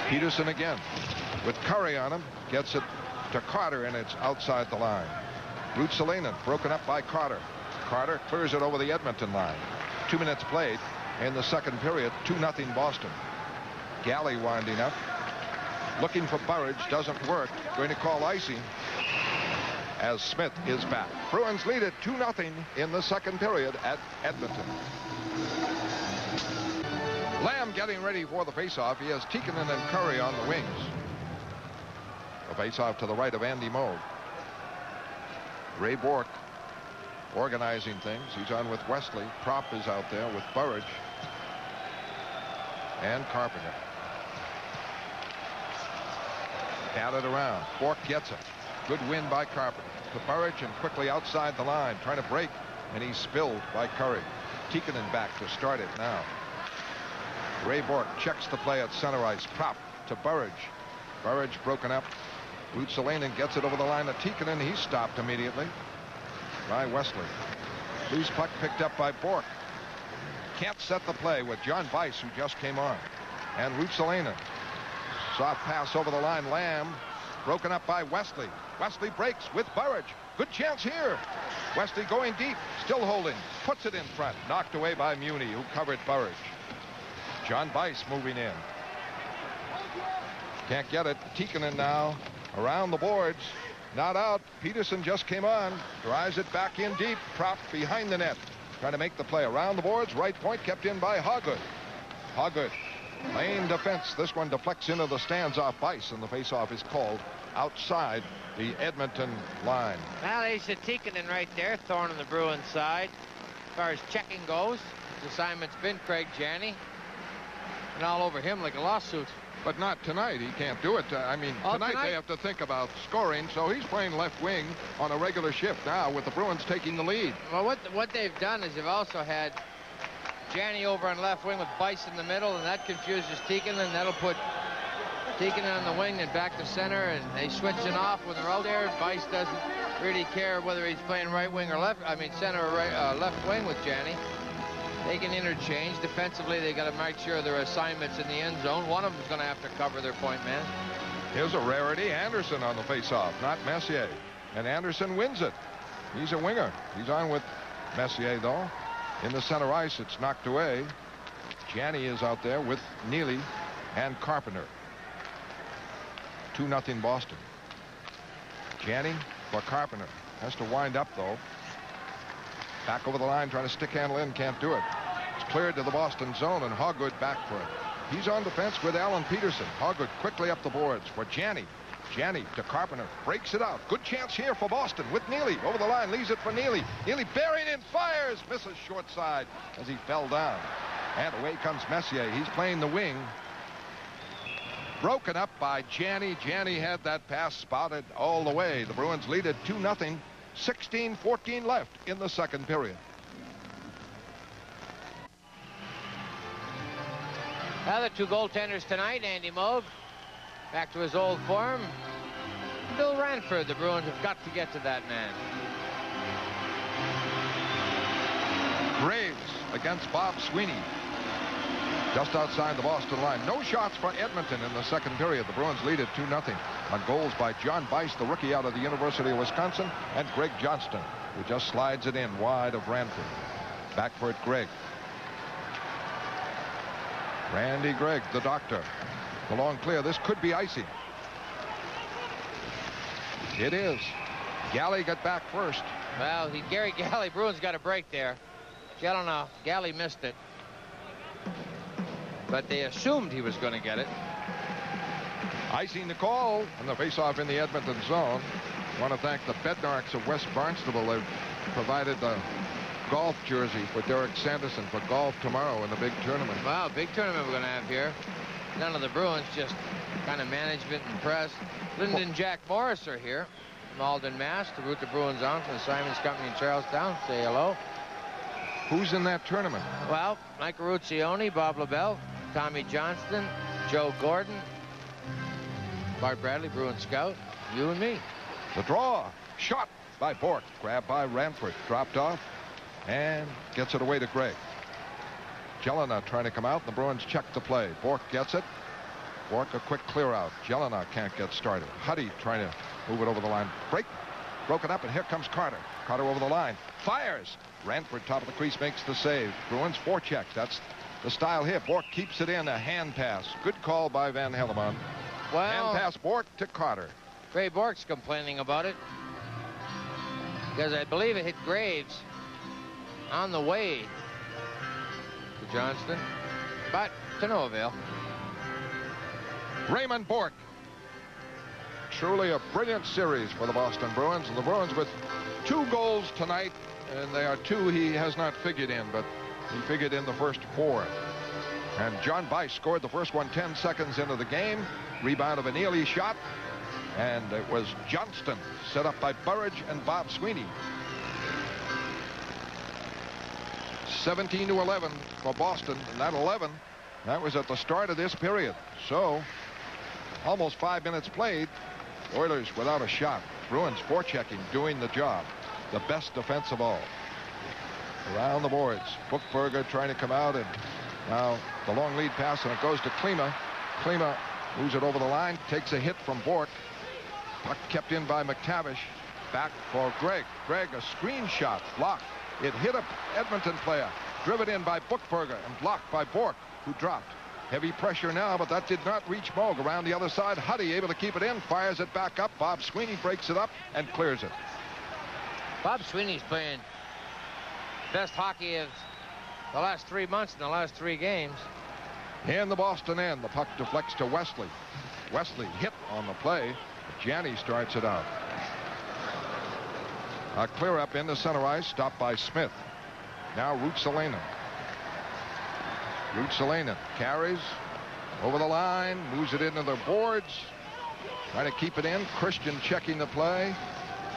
Peterson again with Curry on him. Gets it to Carter, and it's outside the line. Ruotsalainen broken up by Carter. Carter clears it over the Edmonton line. 2 minutes played in the second period. 2-0 Boston. Galley winding up. Looking for Burridge. Doesn't work. Going to call icing as Smith is back. Bruins lead it 2-0 in the second period at Edmonton. Lamb getting ready for the faceoff. He has Tikkanen and Curry on the wings. The faceoff to the right of Andy Moog. Ray Bourque organizing things. He's on with Wesley. Prop is out there with Burridge and Carpenter. Batted around. Bourque gets it. Good win by Carpenter to Burridge and quickly outside the line trying to break, and he's spilled by Curry. Tikkanen back to start it now. Ray Bourque checks the play at center ice. Prop to Burridge. Burridge broken up. Ruotsalainen gets it over the line to Tikkanen. He's stopped immediately by Wesley. Loose puck picked up by Bourque. Can't set the play with John Bice, who just came on. And Ruotsalainen. Soft pass over the line. Lamb broken up by Wesley. Wesley breaks with Burridge. Good chance here. Wesley going deep. Still holding. Puts it in front. Knocked away by Muni, who covered Burridge. John Bice moving in. Can't get it. Tikkanen now around the boards. Not out. Peterson just came on. Drives it back in deep. Prop behind the net. Trying to make the play around the boards. Right point kept in by Hoggood. Hoggood. Lane defense. This one deflects into the stands off Bice, and the faceoff is called outside the Edmonton line. Well, there's a Tikkanen right there, thorn on the Bruins side. As far as checking goes, his assignment's been Craig Janney. And all over him like a lawsuit. But not tonight. He can't do it. I mean, tonight they have to think about scoring, so he's playing left wing on a regular shift now with the Bruins taking the lead. Well, what they've done is they've also had Janney over on left wing with Bice in the middle, and that confuses Tikkanen. That'll put Tikkanen on the wing and back to center, and they switch it off when they're out there. Bice doesn't really care whether he's playing right wing or left. I mean, center or right, left wing with Janney. They can interchange. Defensively, they got to make sure their assignments in the end zone. One of them's going to have to cover their point man. Here's a rarity. Anderson on the faceoff, not Messier. And Anderson wins it. He's a winger. He's on with Messier, though. In the center ice, it's knocked away. Janney is out there with Neely and Carpenter. 2-0 Boston. Janney for Carpenter. Has to wind up, though. Back over the line, trying to stick handle in, can't do it. It's cleared to the Boston zone, and Hoggood back for it. He's on defense with Alan Peterson. Hoggood quickly up the boards for Janney. Janney to Carpenter, breaks it out. Good chance here for Boston with Neely. Over the line, leaves it for Neely. Neely burying in, fires, misses short side as he fell down. And away comes Messier. He's playing the wing. Broken up by Janney. Janney had that pass spotted all the way. The Bruins lead it 2-0. 16-14 left in the second period. Now the two goaltenders tonight, Andy Moog back to his old form. Bill Ranford, the Bruins have got to get to that man. Graves against Bob Sweeney. Just outside the Boston line. No shots for Edmonton in the second period. The Bruins lead it 2-0 on goals by John Bice, the rookie out of the University of Wisconsin, and Greg Johnston, who just slides it in wide of Ranford. Back for it, Greg. Randy Gregg, the doctor. The long clear. This could be icing. It is. Galley got back first. Well, Gary Galley, Bruins got a break there. Jelena, Galley missed it. But they assumed he was going to get it. Icing the call and the faceoff in the Edmonton zone. I want to thank the Bednarks of West Barnstable. They've provided the golf jersey for Derek Sanderson for golf tomorrow in the big tournament. Wow, big tournament we're going to have here. None of the Bruins, just kind of management and press. Lyndon Jack Morris are here from Alden, Mass. to root the Bruins on from the Simons Company in Charlestown. Say hello. Who's in that tournament? Well, Mike Ruccioni, Bob LaBelle, Tommy Johnston, Joe Gordon, Bart Bradley, Bruin scout, you and me. The draw. Shot by Bourque. Grabbed by Ranford. Dropped off and gets it away to Gregg. Jelena trying to come out. The Bruins check the play. Bourque gets it. Bourque a quick clear out. Jelena can't get started. Huddy trying to move it over the line. Break. broken up, and here comes Carter. Carter over the line. Fires. Ranford, top of the crease, makes the save. Bruins forecheck. That's the style here. Bourque keeps it in. A hand pass. Good call by Van Hellemond. Well, hand pass Bourque to Carter. Ray Bourque's complaining about it because I believe it hit Graves on the way to Johnston, but to no avail. Raymond Bourque. Truly a brilliant series for the Boston Bruins. And the Bruins with 2 goals tonight, and they are 2 he has not figured in, but he figured in the first 4. And John Bice scored the first one 10 seconds into the game. Rebound of a Neely shot. And it was Johnston set up by Burridge and Bob Sweeney. 17-11 for Boston. And that 11, that was at the start of this period. So almost 5 minutes played. Oilers without a shot. Bruins forechecking, doing the job. The best defense of all. Around the boards. Buchberger trying to come out, and now the long lead pass, and it goes to Klima. Klima moves it over the line, takes a hit from Bourque. Puck kept in by McTavish. Back for Gregg. Gregg, a screen shot, blocked. It hit a Edmonton player. Driven in by Buchberger and blocked by Bourque, who dropped. Heavy pressure now, but that did not reach Moog. Around the other side, Huddy able to keep it in, fires it back up. Bob Sweeney breaks it up and clears it. Bob Sweeney's playing best hockey of the last 3 months in the last 3 games. In the Boston end, the puck deflects to Wesley. Wesley hit on the play. Janney starts it out. A clear up into center ice, stopped by Smith. Now Ruotsalainen. Ruotsalainen carries over the line, moves it into the boards, trying to keep it in. Christian checking the play.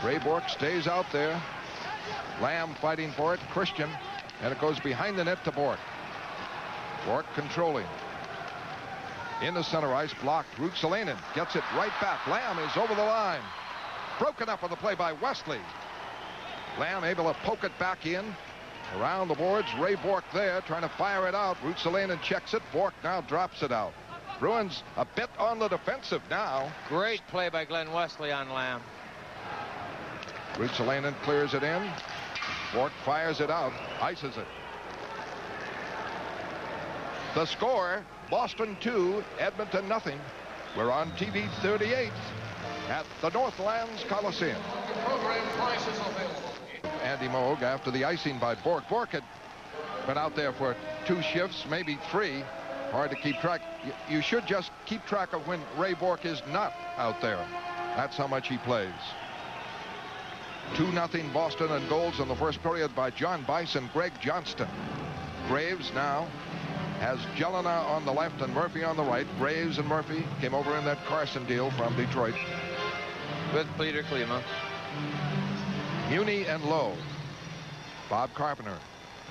Ray Bourque stays out there. Lamb fighting for it. Christian, and it goes behind the net to Bourque. Bourque controlling. In the center ice, blocked. Ruotsalainen gets it right back. Lamb is over the line. Broken up on the play by Wesley. Lamb able to poke it back in. Around the boards, Ray Bourque there trying to fire it out. Ruotsalainen checks it. Bourque now drops it out. Bruins a bit on the defensive now. Great play by Glenn Wesley on Lamb. Ruotsalainen clears it in. Bourque fires it out, ices it. The score, Boston 2, Edmonton nothing. We're on TV 38 at the Northlands Coliseum. Program prices available. Andy Moog after the icing by Bourque. Bourque had been out there for 2 shifts, maybe 3. Hard to keep track. You should just keep track of when Ray Bourque is not out there. That's how much he plays. 2-0 Boston, and goals in the first period by John Bice and Greg Johnston. Graves now has Jelena on the left and Murphy on the right. Graves and Murphy came over in that Carson deal from Detroit. With Peter Klima. Muni and Lowe. Bob Carpenter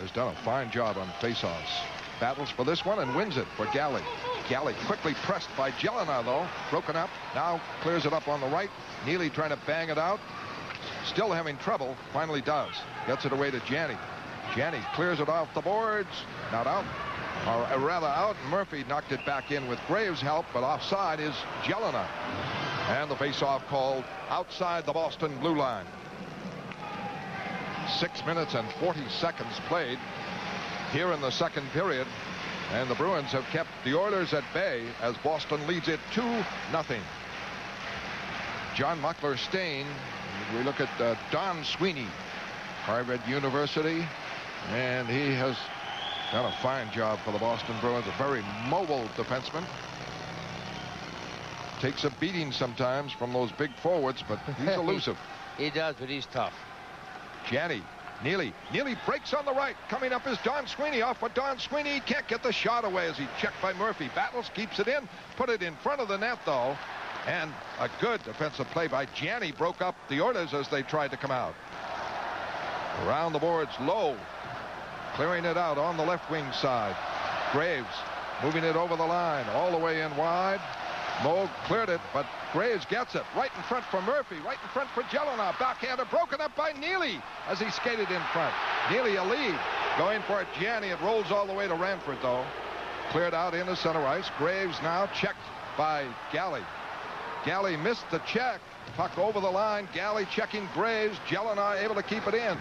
has done a fine job on faceoffs. Battles for this one and wins it for Galley. Galley quickly pressed by Jelena, though. Broken up. Now clears it up on the right. Neely trying to bang it out. Still having trouble. Finally does. Gets it away to Janney. Janney clears it off the boards. Not out. Or rather out. Murphy knocked it back in with Graves' help, but offside is Jelena. And the faceoff called outside the Boston blue line. 6 minutes and 40 seconds played here in the second period, and the Bruins have kept the Oilers at bay as Boston leads it 2-0. John Muckler-Stein. We look at Don Sweeney, Harvard University, and he has done a fine job for the Boston Bruins. A very mobile defenseman. Takes a beating sometimes from those big forwards, but he's elusive. He does, but he's tough. Janney, Neely breaks on the right. Coming up is Don Sweeney. Off with Don Sweeney. Can't get the shot away as he checked by Murphy. Battles, keeps it in. Put it in front of the net, though. And a good defensive play by Janney broke up the Oilers as they tried to come out. Around the boards, Lowe clearing it out on the left wing side. Graves moving it over the line all the way in wide. Moog cleared it, but Graves gets it right in front for Murphy, right in front for Jelena. Backhander broken up by Neely as he skated in front. Neely a lead. Going for it, Janney. It rolls all the way to Ranford, though. Cleared out into center ice. Graves now checked by Galley. Galley missed the check. Puck over the line. Galley checking Graves. Jelena able to keep it in.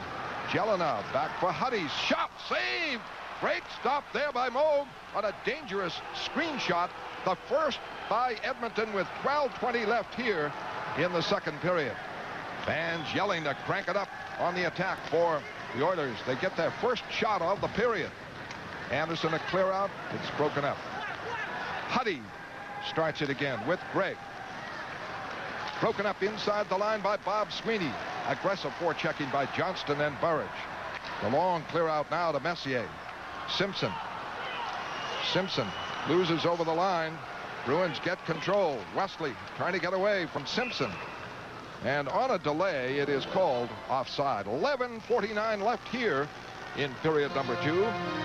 Jelena back for Huddy. Shot saved. Great stop there by Moog on a dangerous screen shot. The first by Edmonton with 12:20 left here in the second period. Fans yelling to crank it up on the attack for the Oilers. They get their first shot of the period. Anderson a clear out. It's broken up. Huddy starts it again with Gregg. Broken up inside the line by Bob Sweeney. Aggressive forechecking by Johnston and Burridge. The long clear out now to Messier. Simpson. Simpson loses over the line. Bruins get control. Wesley trying to get away from Simpson. And on a delay, it is called offside. 11:49 left here in period number 2.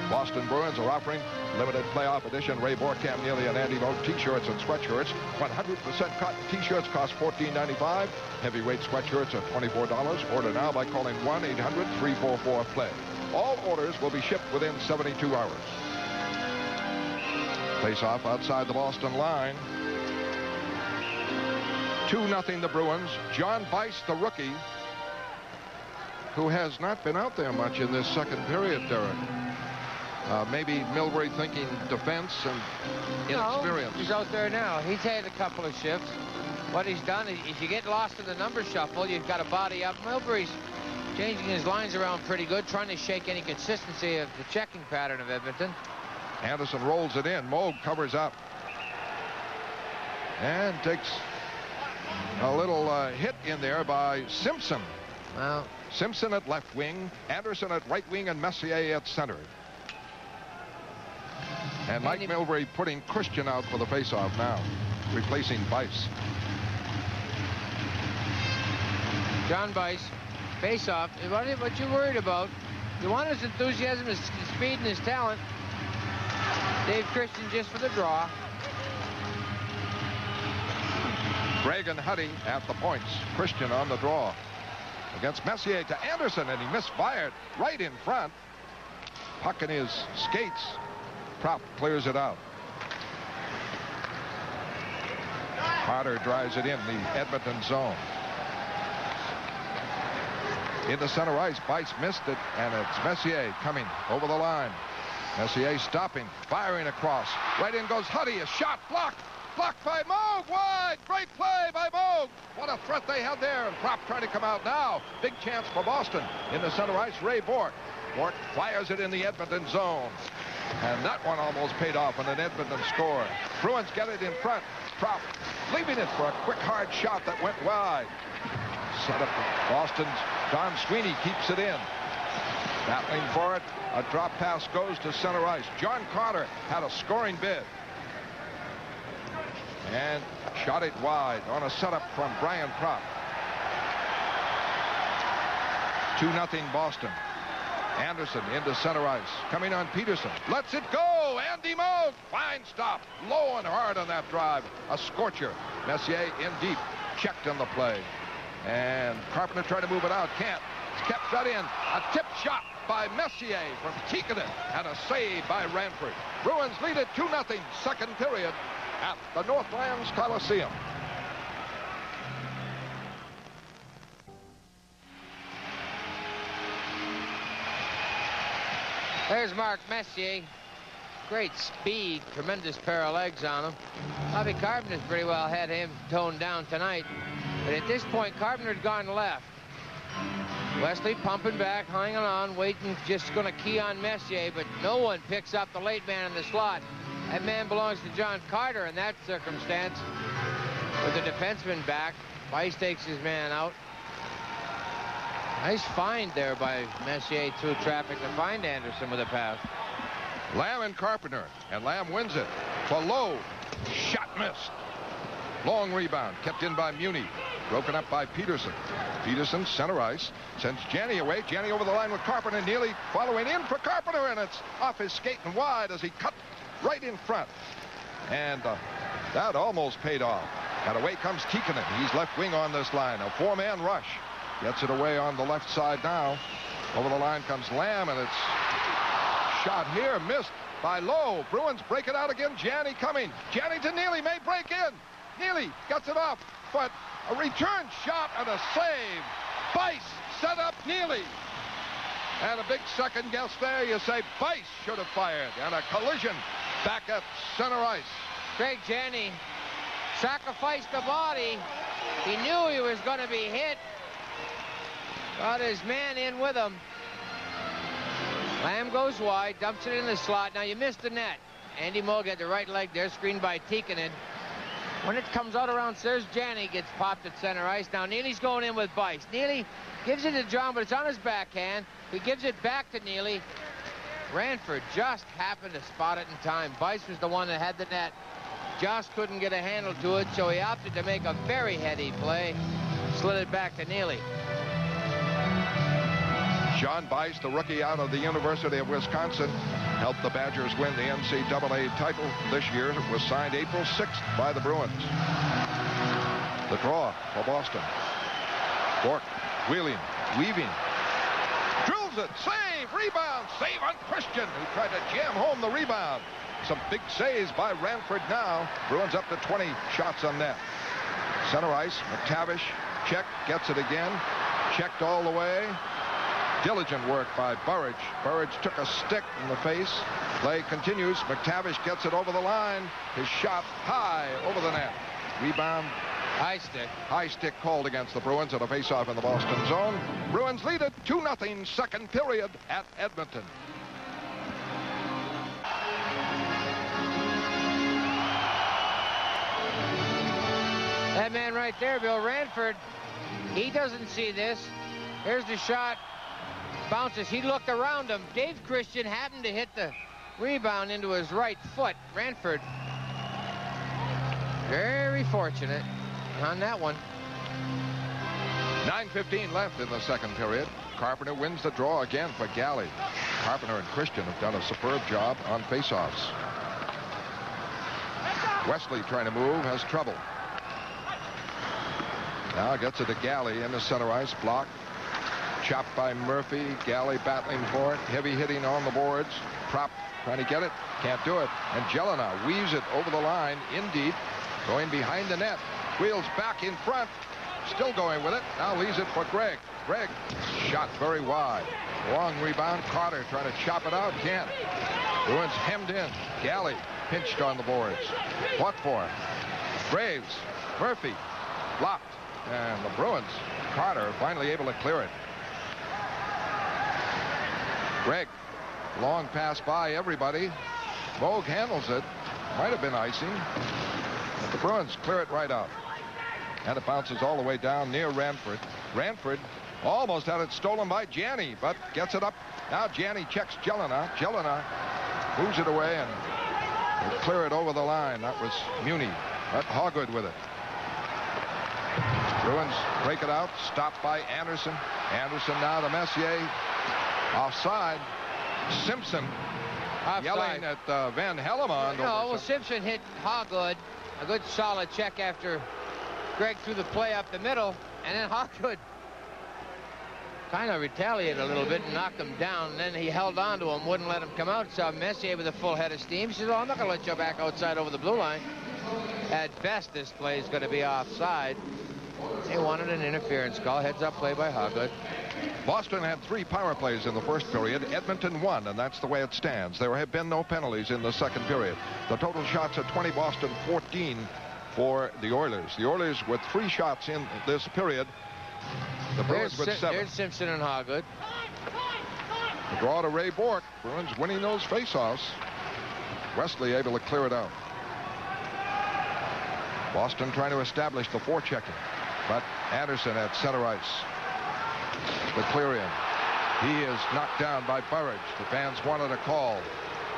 Boston Bruins are offering limited playoff edition Ray Bourque, Cam Neely, and Andy Moog t-shirts and sweatshirts. 100% cotton t-shirts cost $14.95. Heavyweight sweatshirts are $24. Order now by calling 1-800-344-PLAY. All orders will be shipped within 72 hours. Face-off outside the Boston line. 2-0 the Bruins. John Bice, the rookie, who has not been out there much in this second period, Derek. Maybe Milbury thinking defense and inexperience. No, he's out there now. He's had a couple of shifts. What he's done is, if you get lost in the number shuffle, you've got to body up. Milbury's changing his lines around pretty good, trying to shake any consistency of the checking pattern of Edmonton. Anderson rolls it in. Moog covers up. And takes a little hit in there by Simpson. Well, Simpson at left wing, Anderson at right wing, and Messier at center. And Mike Milbury putting Christian out for the faceoff now, replacing Bice. John Bice, faceoff. What you worried about? You want his enthusiasm, his speed, and his talent. Dave Christian just for the draw. Gregg and Huddy at the points. Christian on the draw. Against Messier to Anderson, and he misfired right in front. Puck in his skates. Prop clears it out. Carter drives it in the Edmonton zone. In the center ice, Bice missed it, and it's Messier coming over the line. Messier stopping, firing across. Right in goes Huddy. A shot blocked. Blocked by Moog. Wide. Great play by Moog. What a threat they had there. And Prop trying to come out now. Big chance for Boston. In the center ice, Ray Bourque. Bourque fires it in the Edmonton zone. And that one almost paid off on an Edmonton score. Bruins get it in front. Prop leaving it for a quick, hard shot that went wide. Set up Boston's Don Sweeney keeps it in. Battling for it. A drop pass goes to center ice. John Carter had a scoring bid. And shot it wide on a setup from Brian Prop. 2-0 Boston. Anderson into center ice. Coming on Peterson. Lets it go. Andy Moog. Fine stop. Low and hard on that drive. A scorcher. Messier in deep. Checked on the play. And Carpenter tried to move it out. Can't. It's kept shut in. A tip shot by Messier from Tikkanen. And a save by Ranford. Bruins lead it 2-0 second period at the Northlands Coliseum. There's Mark Messier. Great speed, tremendous pair of legs on him. Bobby Carpenter's pretty well had him toned down tonight. But at this point, Carpenter had gone left. Wesley pumping back, hanging on, waiting, just going to key on Messier, but no one picks up the late man in the slot. That man belongs to John Carter in that circumstance. With the defenseman back, Bice takes his man out. Nice find there by Messier through traffic to find Anderson with a pass. Lamb and Carpenter, and Lamb wins it. Below, shot missed. Long rebound, kept in by Muni. Broken up by Peterson. Peterson, center ice, sends Janney away. Janney over the line with Carpenter. Neely following in for Carpenter, and it's off his skate and wide as he cut right in front. And that almost paid off. And away comes Tikkanen. He's left wing on this line. A four-man rush. Gets it away on the left side now. Over the line comes Lamb, and it's shot here, missed by Lowe. Bruins break it out again. Janney coming. Janney to Neely, may break in. Neely gets it off, but a return shot and a save. Bice set up Neely. And a big second guess there. You say Bice should have fired. And a collision back at center ice. Craig Janney sacrificed the body. He knew he was going to be hit. Got his man in with him. Lamb goes wide, dumps it in the slot. Now you missed the net. Andy Moog at the right leg there, screened by Tikkanen. When it comes out around, there's Janney, gets popped at center ice. Now Neely's going in with Bice. Neely gives it to John, but it's on his backhand. He gives it back to Neely. Ranford just happened to spot it in time. Bice was the one that had the net. Just couldn't get a handle to it, so he opted to make a very heady play. Slid it back to Neely. John Bice, the rookie out of the University of Wisconsin, helped the Badgers win the NCAA title this year. It was signed April 6th by the Bruins. The draw for Boston. Bourque wheeling, weaving. Drills it, save, rebound, save on Christian, who tried to jam home the rebound. Some big saves by Ranford now. Bruins up to 20 shots on net. Center ice, McTavish, check, gets it again. Checked all the way. Diligent work by Burridge. Burridge took a stick in the face. Play continues. McTavish gets it over the line. His shot high over the net. Rebound. High stick. High stick called against the Bruins at a face-off in the Boston zone. Bruins lead it 2-0 second period at Edmonton. That man right there, Bill Ranford, he doesn't see this. Here's the shot. Bounces. He looked around him. Dave Christian happened to hit the rebound into his right foot. Ranford, very fortunate on that one. 9:15 left in the second period. Carpenter wins the draw again for Galley. Carpenter and Christian have done a superb job on faceoffs. Wesley trying to move, has trouble. Now gets it to Galley in the center ice, block. Chopped by Murphy. Galley battling for it. Heavy hitting on the boards. Prop trying to get it. Can't do it. And Jelena weaves it over the line in deep. Going behind the net. Wheels back in front. Still going with it. Now leaves it for Gregg. Gregg shot very wide. Long rebound. Carter trying to chop it out. Can't. Bruins hemmed in. Galley pinched on the boards. Fought for it. Graves. Murphy. Blocked. And the Bruins, Carter, finally able to clear it. Gregg, long pass by everybody. Moog handles it. Might have been icing. But the Bruins clear it right out. And it bounces all the way down near Ranford. Ranford almost had it stolen by Janney, but gets it up. Now Janney checks Jelena. Jelena moves it away and will clear it over the line. That was Muni. But Hoggood with it. Bruins break it out. Stopped by Anderson. Anderson now to Messier. Offside. Simpson Offside. yelling at Van Hellemond. No, well, Simpson hit Hoggood. A good solid check after Gregg threw the play up the middle. And then Hoggood kind of retaliated a little bit and knocked him down. And then he held on to him, wouldn't let him come out. So Messier with a full head of steam. He says, oh, I'm not going to let you back outside over the blue line. At best, this play is going to be offside. They wanted an interference call. Heads up play by Hoggood. Boston had 3 power plays in the first period. Edmonton 1, and that's the way it stands. There have been no penalties in the second period. The total shots at 20, Boston 14 for the Oilers. The Oilers with 3 shots in this period. The Bruins with 7. There's Simpson and Hoggood. The draw to Ray Bourque. Bruins winning those faceoffs. Wesley able to clear it out. Boston trying to establish the forechecking. But Anderson at center ice. The clear in. He is knocked down by Burridge. The fans wanted a call.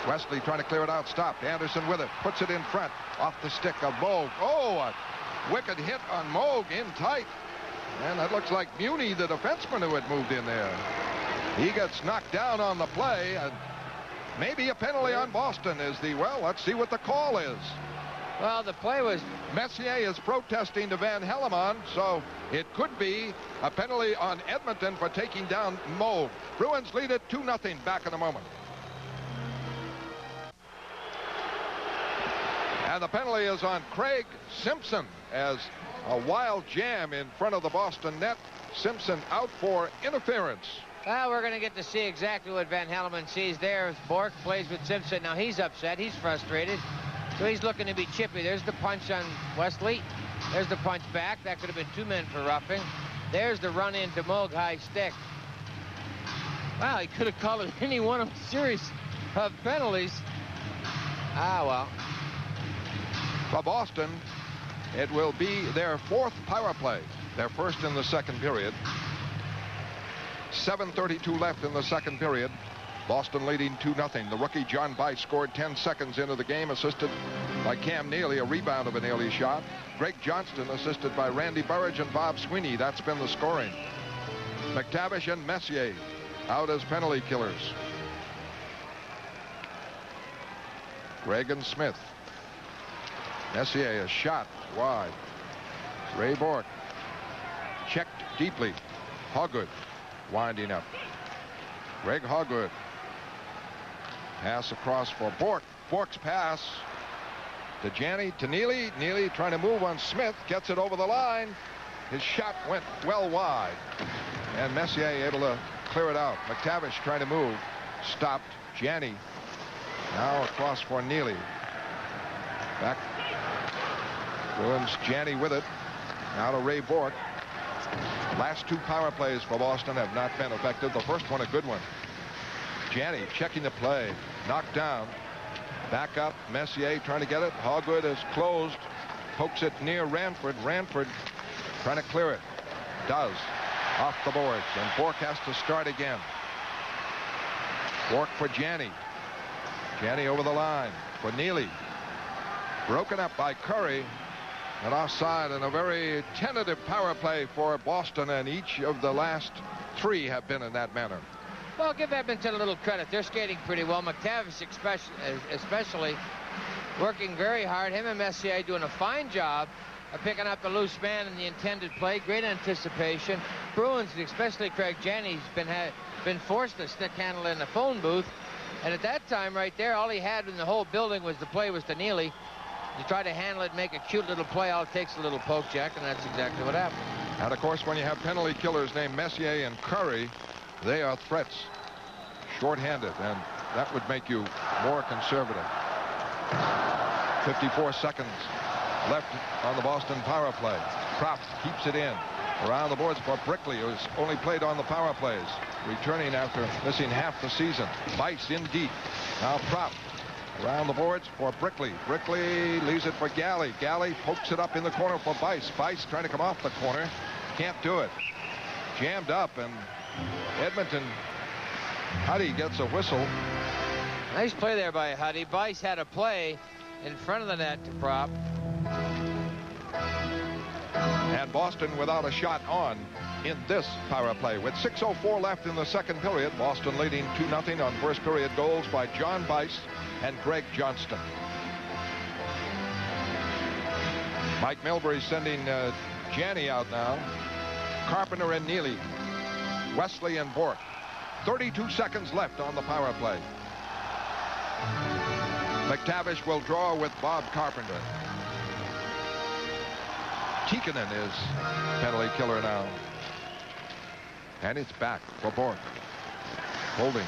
Wesley trying to clear it out. Stopped. Anderson with it. Puts it in front. Off the stick of Moog. Oh, a wicked hit on Moog in tight. And that looks like Muni, the defenseman who had moved in there. He gets knocked down on the play. And maybe a penalty on Boston is the, well, let's see what the call is. Well, the play was... Messier is protesting to Van Hellemond, so it could be a penalty on Edmonton for taking down Moog. Bruins lead it 2-0. Back in a moment. And the penalty is on Craig Simpson as a wild jam in front of the Boston net. Simpson out for interference. Well, we're going to get to see exactly what Van Hellemond sees there. Bork plays with Simpson. Now he's upset. He's frustrated. So he's looking to be chippy. There's the punch on Wesley. There's the punch back. That could have been 2 men for roughing. There's the run into Moog high stick. Wow, he could have called it any one of a series of penalties. Ah, well. For Boston, it will be their 4th power play. Their first in the second period. 7:32 left in the second period. Boston leading 2-0. The rookie John Bice scored 10 seconds into the game, assisted by Cam Neely, a rebound of a Neely shot. Greg Johnston assisted by Randy Burridge and Bob Sweeney. That's been the scoring. McTavish and Messier out as penalty killers. Greg and Smith. Messier, a shot wide. Ray Bork checked deeply. Hoggood winding up. Greg Hoggood. Pass across for Bork. Bork's pass to Janney, to Neely. Neely trying to move on Smith. Gets it over the line. His shot went well wide. And Messier able to clear it out. McTavish trying to move. Stopped. Janney. Now across for Neely. Back. Bruins Janney with it. Now to Ray Bork. Last 2 power plays for Boston have not been effective. The first one a good one. Janney checking the play. Knocked down. Back up. Messier trying to get it. Hoggood is closed. Pokes it near Ranford. Ranford trying to clear it. Does. Off the boards. And Bork has to start again. Bork for Janney. Janney over the line for Neely. Broken up by Curry. And offside, and a very tentative power play for Boston, and each of the last 3 have been in that manner. Well, give Edmonton a little credit. They're skating pretty well. McTavish especially working very hard. Him and Messier doing a fine job of picking up the loose man in the intended play. Great anticipation. Bruins, especially Craig Janney, has been forced to stick handle in the phone booth. And at that time right there, all he had in the whole building was the play was to Neely. You try to handle it, make a cute little play. All it takes a little poke, Jack, and that's exactly what happened. And of course, when you have penalty killers named Messier and Curry, they are threats. Short-handed, and that would make you more conservative. 54 seconds left on the Boston power play. Propp keeps it in. Around the boards for Brickley, who's only played on the power plays, returning after missing half the season. Bice in deep. Now Propp. Around the boards for Brickley. Brickley leaves it for Galley. Galley pokes it up in the corner for Bice. Bice trying to come off the corner. Can't do it. Jammed up, and Edmonton. Huddy gets a whistle. Nice play there by Huddy. Bice had a play in front of the net to Propp. And Boston without a shot on in this power play. With 6:04 left in the second period, Boston leading 2-0 on first period goals by John Bice and Greg Johnston. Mike Milbury sending Janney out now. Carpenter and Neely. Wesley and Bork. 32 seconds left on the power play. McTavish will draw with Bob Carpenter. Tikkanen is penalty killer now. And it's back for Bork. Holding.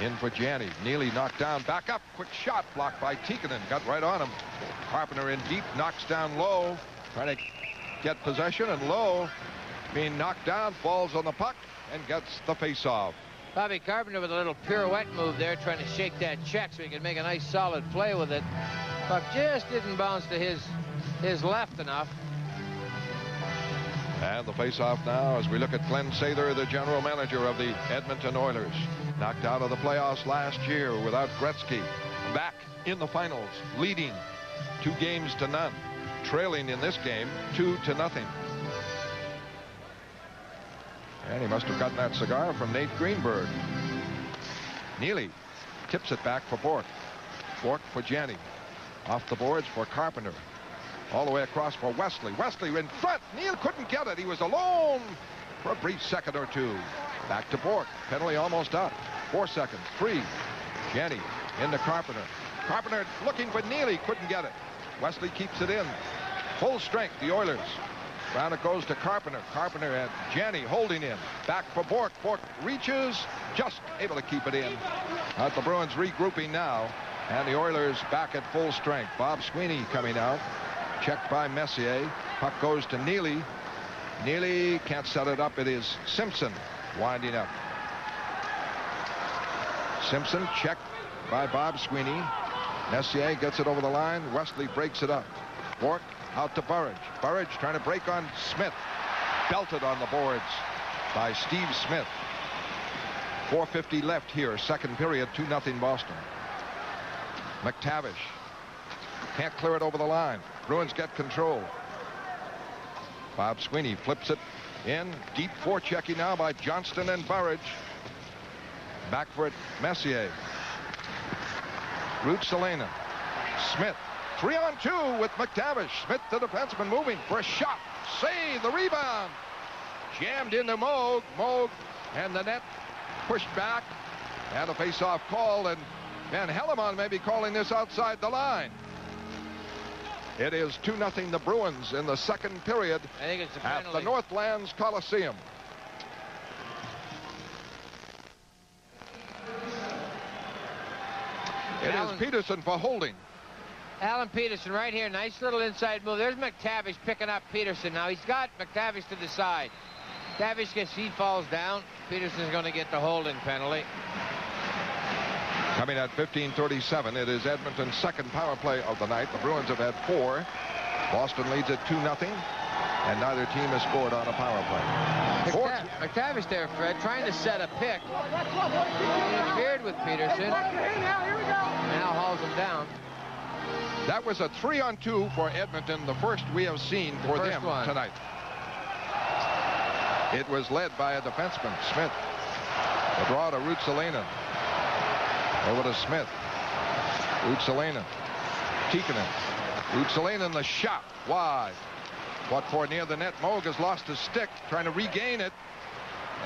In for Janney. Neely knocked down. Back up. Quick shot blocked by Tikkanen. Got right on him. Carpenter in deep. Knocks down Lowe. Trying to get possession. And Lowe being knocked down. Falls on the puck and gets the face-off. Bobby Carpenter with a little pirouette move there, trying to shake that check so he can make a nice solid play with it. Puck just didn't bounce to his left enough. And the face-off now as we look at Glenn Sather, the general manager of the Edmonton Oilers. Knocked out of the playoffs last year without Gretzky. Back in the finals, leading 2-0. Trailing in this game 2-0. And he must have gotten that cigar from Nate Greenberg. Neely tips it back for Bork. Bork for Janney. Off the boards for Carpenter. All the way across for Wesley. Wesley in front. Neal couldn't get it. He was alone for a brief second or two. Back to Bork. Penalty almost up. 4 seconds. 3. Janney into Carpenter. Carpenter looking for Neely. Couldn't get it. Wesley keeps it in. Full strength, the Oilers. Round it goes to Carpenter. Carpenter and Janney holding in. Back for Bourque. Bourque reaches, just able to keep it in. The Bruins regrouping now, and the Oilers back at full strength. Bob Sweeney coming out. Checked by Messier. Puck goes to Neely. Neely can't set it up. It is Simpson winding up. Simpson checked by Bob Sweeney. Messier gets it over the line. Wesley breaks it up. Bourque out to Burridge. Burridge trying to break on Smith. Belted on the boards by Steve Smith. 4:50 left here. Second period. 2-0 Boston. McTavish can't clear it over the line. Bruins get control. Bob Sweeney flips it in. Deep forechecking now by Johnston and Burridge. Back for it, Messier. Ruotsalainen. Smith. 3-on-2 with McTavish. Smith, the defenseman, moving for a shot. Save the rebound. Jammed into Moog. Moog and the net pushed back. And a face-off call. And Van Hellemond may be calling this outside the line. It is 2-0 the Bruins in the second period I think it's a at penalty. the Northlands Coliseum. It is Peterson for holding. Alan Peterson right here. Nice little inside move. There's McTavish picking up Peterson. Now he's got McTavish to the side. McTavish gets, he falls down. Peterson's going to get the holding penalty. Coming at 15:37, it is Edmonton's second power play of the night. The Bruins have had 4. Boston leads at 2-0, and neither team has scored on a power play. McTavish there, Fred, trying to set a pick. He interfered with Peterson. Now hauls him down. That was a 3-on-2 for Edmonton, the first we have seen for them tonight. It was led by a defenseman, Smith. The draw to Ruotsalainen. Over to Smith. Ruotsalainen. Tikkanen. Ruotsalainen, the shot. Wide. What for near the net. Moog has lost his stick, trying to regain it.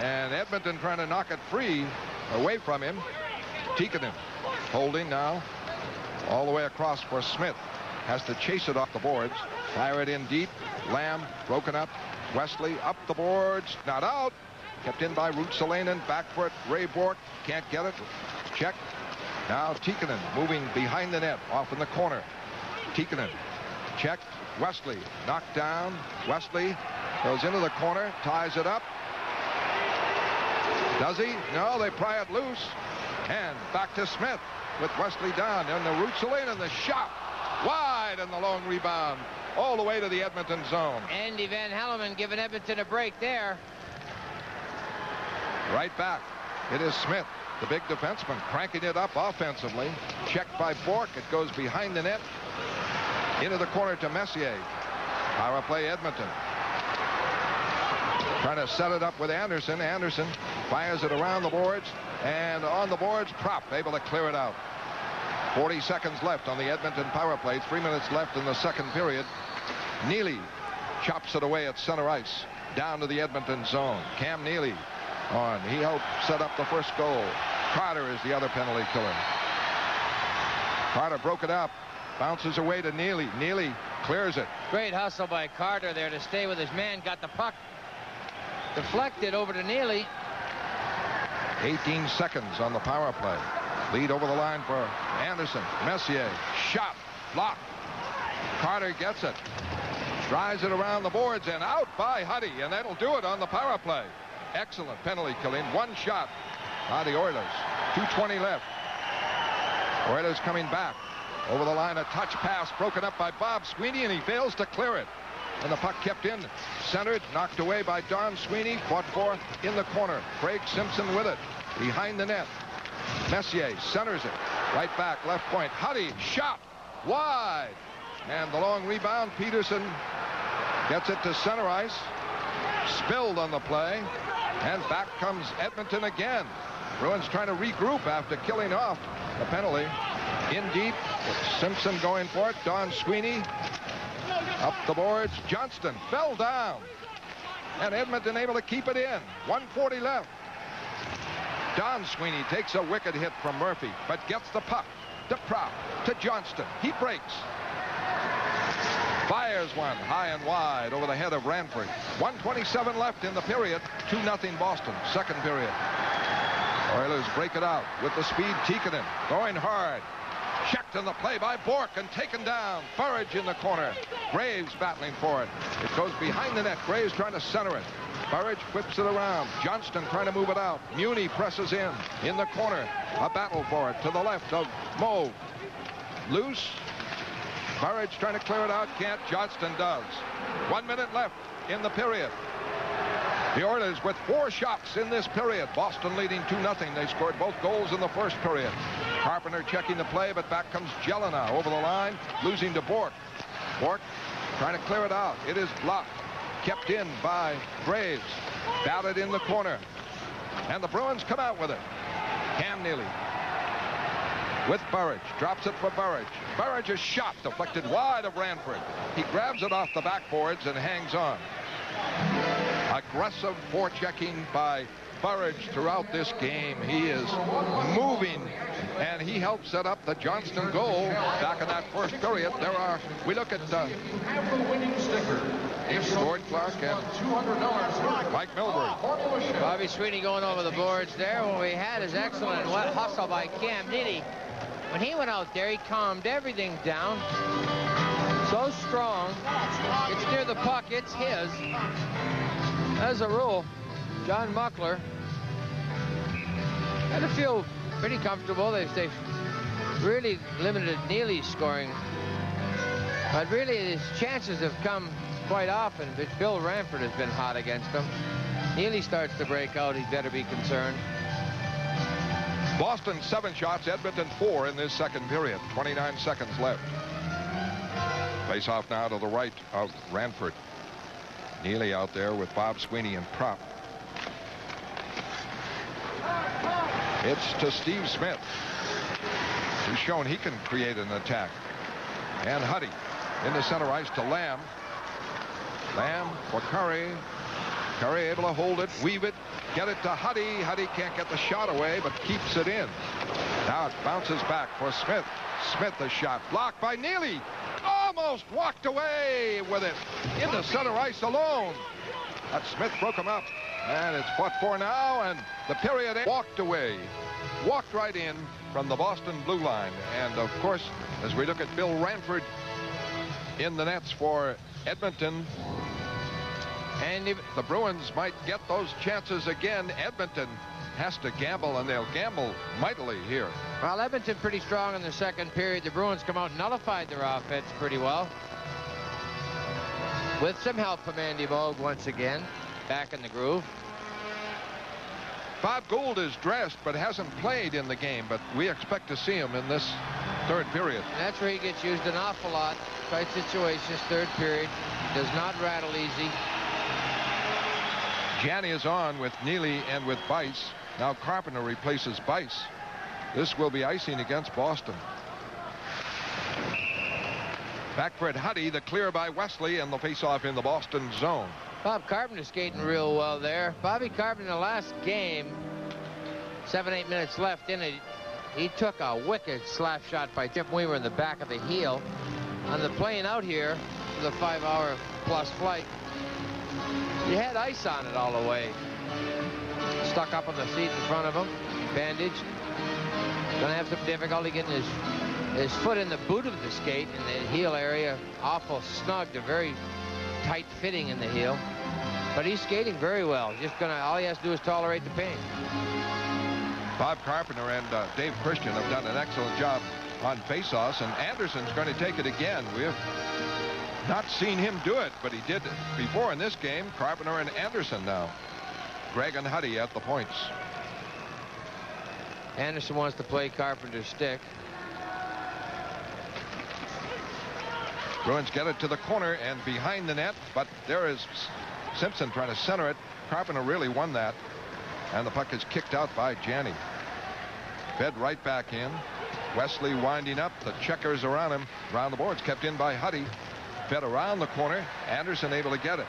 And Edmonton trying to knock it free away from him. Tikkanen holding now. All the way across for Smith. Has to chase it off the boards. Fire it in deep. Lamb broken up. Wesley up the boards. Not out. Kept in by Ruotsalainen. Back for it. Ray Bourque can't get it. Check. Now Tikkanen moving behind the net. Off in the corner. Tikkanen. Check. Wesley knocked down. Wesley goes into the corner. Ties it up. Does he? No, they pry it loose. And back to Smith with Wesley down. And the Ruotsalainen, the shot. Wide, and the long rebound all the way to the Edmonton zone. Andy Van Hellemond giving Edmonton a break there. Right back. It is Smith, the big defenseman, cranking it up offensively. Checked by Bourque. It goes behind the net. Into the corner to Messier. Power play Edmonton. Trying to set it up with Anderson. Anderson fires it around the boards. And on the boards, Propp able to clear it out. 40 seconds left on the Edmonton power play. 3 minutes left in the second period. Neely chops it away at center ice. Down to the Edmonton zone. Cam Neely on. He helped set up the first goal. Carter is the other penalty killer. Carter broke it up. Bounces away to Neely. Neely clears it. Great hustle by Carter there to stay with his man. Got the puck deflected over to Neely. 18 seconds on the power play. Lead over the line for Anderson. Messier. Shot. Blocked. Carter gets it. Drives it around the boards and out by Huddy. And that'll do it on the power play. Excellent penalty killing. One shot by the Oilers. 2:20 left. Oilers coming back. Over the line, a touch pass broken up by Bob Sweeney, and he fails to clear it. And the puck kept in. Centered. Knocked away by Don Sweeney. Fought for in the corner. Craig Simpson with it. Behind the net. Messier centers it. Right back, left point. Huddy, shot. Wide. And the long rebound. Peterson gets it to center ice. Spilled on the play. And back comes Edmonton again. Bruins trying to regroup after killing off the penalty. In deep. With Simpson going for it. Don Sweeney. Up the boards. Johnston fell down. And Edmonton able to keep it in. 1:40 left. Don Sweeney takes a wicked hit from Murphy, but gets the puck to Propp, to Johnston. He breaks. Fires one high and wide over the head of Ranford. 1:27 left in the period. 2-0 Boston. Second period. Oilers break it out with the speed. Tikkanen going hard. Checked in the play by Bourque and taken down. Burridge in the corner. Graves battling for it. It goes behind the net. Graves trying to center it. Burridge whips it around. Johnston trying to move it out. Muni presses in the corner. A battle for it to the left of Moe. Loose. Burridge trying to clear it out. Can't. Johnston does. 1 minute left in the period. The Oilers with 4 shots in this period. Boston leading 2-0. They scored both goals in the first period. Carpenter checking the play, but back comes Jelena over the line, losing to Bourque. Bourque trying to clear it out. It is blocked. Kept in by Graves. Batted in the corner. And the Bruins come out with it. Cam Neely with Burridge. Drops it for Burridge. Burridge's shot deflected wide of Ranford. He grabs it off the backboards and hangs on. Aggressive forechecking by Burridge throughout this game. He is moving, and he helped set up the Johnston goal back in that first period. We look at Gord Clark and Mike Milbury. Bobby Sweeney going over the boards there. What we had is excellent hustle by Cam Neely. When he went out there, he calmed everything down. So strong. It's near the puck. It's his. As a rule, John Muckler had to feel pretty comfortable. They've really limited Neely's scoring. But really, his chances have come quite often. But Bill Ranford has been hot against him. Neely starts to break out. He'd better be concerned. Boston 7 shots, Edmonton 4 in this second period. 29 seconds left. Face off now to the right of Ranford. Neely out there with Bob Sweeney and prop. It's to Steve Smith, who's shown he can create an attack. And Huddy in the center ice to Lamb. Lamb for Curry. Curry able to hold it, weave it, get it to Huddy. Huddy can't get the shot away, but keeps it in. Now it bounces back for Smith. Smith, a shot blocked by Neely. Almost walked away with it in the center ice alone. But Smith broke him up, and it's fought for now, and the period walked away. Walked right in from the Boston blue line. And of course, as we look at Bill Ranford in the nets for Edmonton, and if the Bruins might get those chances again, Edmonton has to gamble, and they'll gamble mightily here. Well, Edmonton pretty strong in the second period. The Bruins come out and nullified their offense pretty well. With some help from Andy Moog once again, back in the groove. Bob Gould is dressed but hasn't played in the game, but we expect to see him in this third period. That's where he gets used an awful lot. Tight situations, third period. Does not rattle easy. Janney is on with Neely and with Bice. Now Carpenter replaces Bice. This will be icing against Boston. Back for it, Huddy, the clear by Wesley, and the face-off in the Boston zone. Bob Carpenter skating real well there. Bobby Carpenter in the last game, 7-8 minutes left in it, he took a wicked slap shot by Jim Weaver in the back of the heel. On the plane out here for the 5-hour-plus flight, he had ice on it all the way. Stuck up on the seat in front of him, bandaged. Gonna have some difficulty getting his foot in the boot of the skate in the heel area. Awful snug, a very tight fitting in the heel. But he's skating very well. All he has to do is tolerate the pain. Bob Carpenter and Dave Christian have done an excellent job on faceoffs, and Anderson's going to take it again. We have not seen him do it, but he did it before in this game. Carpenter and Anderson now. Greg and Huddy at the points. Anderson wants to play Carpenter's stick. Bruins get it to the corner and behind the net, but there is Simpson trying to center it. Carpenter really won that, and the puck is kicked out by Janney. Fed right back in. Wesley winding up. The checkers around him. Around the boards, kept in by Huddy. Fed around the corner. Anderson able to get it.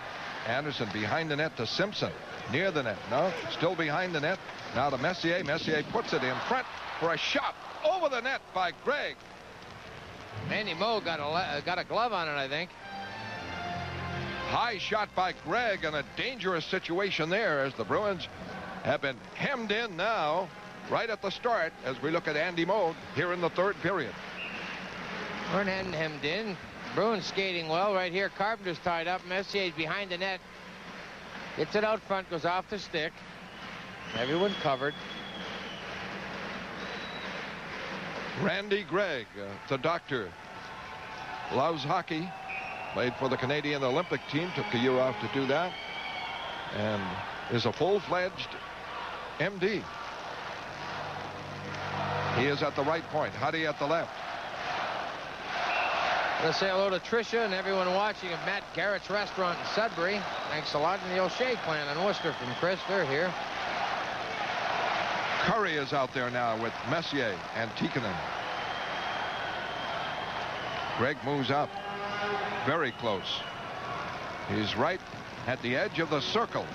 Anderson behind the net to Simpson. Near the net. No, still behind the net. Now to Messier. Messier puts it in front for a shot over the net by Gregg. Andy Moe got a glove on it, I think. High shot by Gregg, and a dangerous situation there as the Bruins have been hemmed in now right at the start as we look at Andy Moe here in the third period. Weren't hemmed in. Bruins skating well right here. Carpenter's tied up. Messier's behind the net. Gets it out front, goes off the stick. Everyone covered. Randy Gregg, the doctor, loves hockey. Played for the Canadian Olympic team, took a year off to do that, and is a full-fledged MD. He is at the right point. Huddy at the left. Let's say hello to Tricia and everyone watching at Matt Garrett's restaurant in Sudbury. Thanks a lot. And the O'Shea clan in Worcester from Chris. They're here. Curry is out there now with Messier and Tikkanen. Gregg moves up. Very close. He's right at the edge of the circle.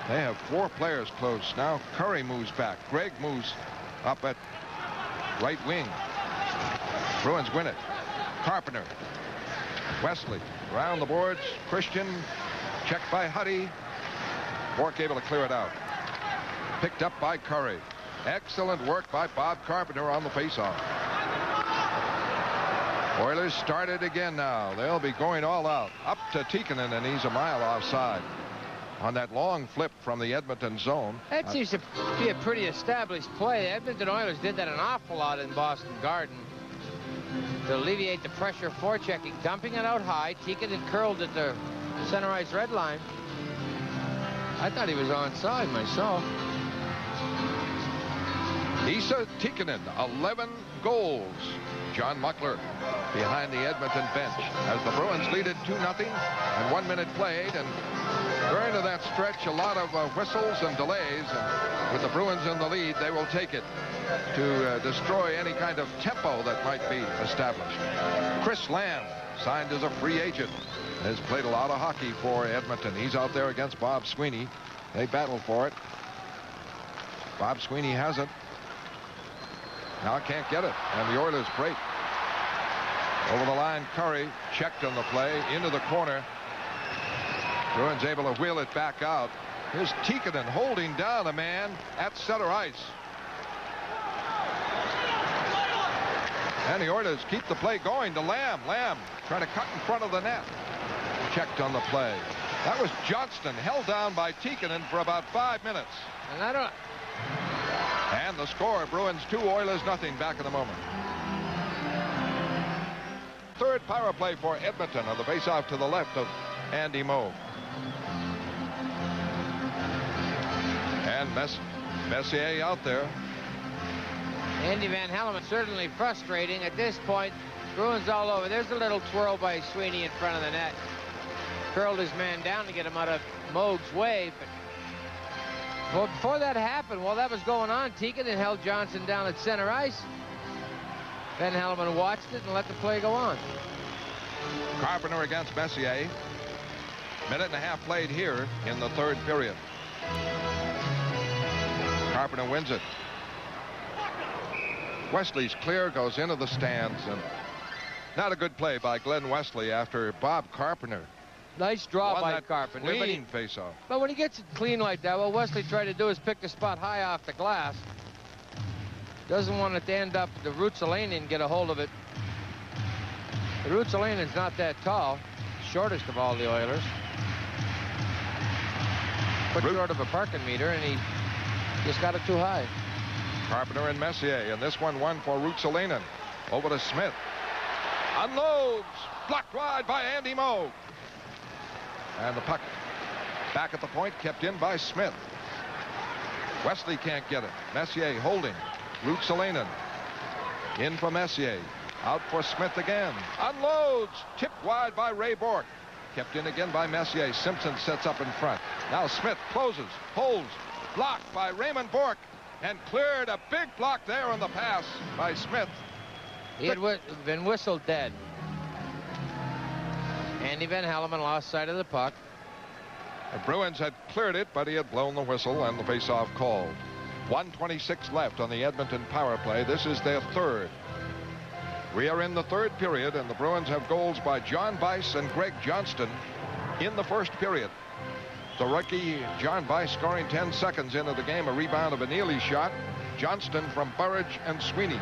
They have 4 players close. Now Curry moves back. Gregg moves up at right wing. Bruins win it. Carpenter. Wesley around the boards. Christian checked by Huddy. Bourque able to clear it out. Picked up by Curry. Excellent work by Bob Carpenter on the faceoff. Oilers started again now. They'll be going all out. Up to Tikkanen, and he's a mile offside on that long flip from the Edmonton zone. That seems to be a pretty established play. The Edmonton Oilers did that an awful lot in Boston Garden to alleviate the pressure forechecking, dumping it out high. Tikkanen curled at the center ice red line. I thought he was onside myself. Esa Tikkanen, 11 goals. John Muckler behind the Edmonton bench as the Bruins lead it 2-0 and 1 minute played, and during that stretch a lot of whistles and delays, and with the Bruins in the lead they will take it to destroy any kind of tempo that might be established. Chris Lamb signed as a free agent, has played a lot of hockey for Edmonton. He's out there against Bob Sweeney. They battle for it. Bob Sweeney has it. Now can't get it, and the Oilers break. Over the line, Curry checked on the play into the corner. Bruins able to wheel it back out. Here's Tikkanen holding down a man at center ice. And the Oilers keep the play going to Lamb. Lamb trying to cut in front of the net. Checked on the play. That was Johnston, held down by Tikkanen for about 5 minutes. And the score, Bruins 2, Oilers nothing. Back in a moment. Third power play for Edmonton on the faceoff to the left of Andy Moe. And Messier out there. Andy Van Hellemond certainly frustrating at this point. Bruins all over. There's a little twirl by Sweeney in front of the net. Curled his man down to get him out of Moog's way. But before that happened, while that was going on, Tikkanen held Johnson down at center ice. Van Hellemond watched it and let the play go on. Carpenter against Messier. Minute and a half played here in the third period. Carpenter wins it. Wesley's clear, goes into the stands, and not a good play by Glenn Wesley after Bob Carpenter. Nice draw won by that Carpenter. Clean face-off. But when he gets it clean like that, what Wesley tried to do is pick the spot high off the glass. Doesn't want it to end up the Ruotsalainen get a hold of it. The Ruotsalainen's not that tall. Shortest of all the Oilers. Put short of a parking meter, and he just got it too high. Carpenter and Messier, and this one for Ruotsalainen. Over to Smith. Unloads. Blocked wide by Andy Moe. And the puck back at the point, kept in by Smith. Wesley can't get it. Messier holding. Ruotsalainen in for Messier. Out for Smith again. Unloads. Tipped wide by Ray Bourque. Kept in again by Messier. Simpson sets up in front. Now Smith closes. Holds. Blocked by Raymond Bourque. And cleared. A big block there on the pass by Smith. He had been whistled dead. Andy Van Hellemond lost sight of the puck. The Bruins had cleared it, but he had blown the whistle and the faceoff called. 1:26 left on the Edmonton power play. This is their third. We are in the third period, and the Bruins have goals by John Bice and Greg Johnston in the first period. The rookie John Bice scoring 10 seconds into the game, a rebound of a Neely shot. Johnston from Burridge and Sweeney.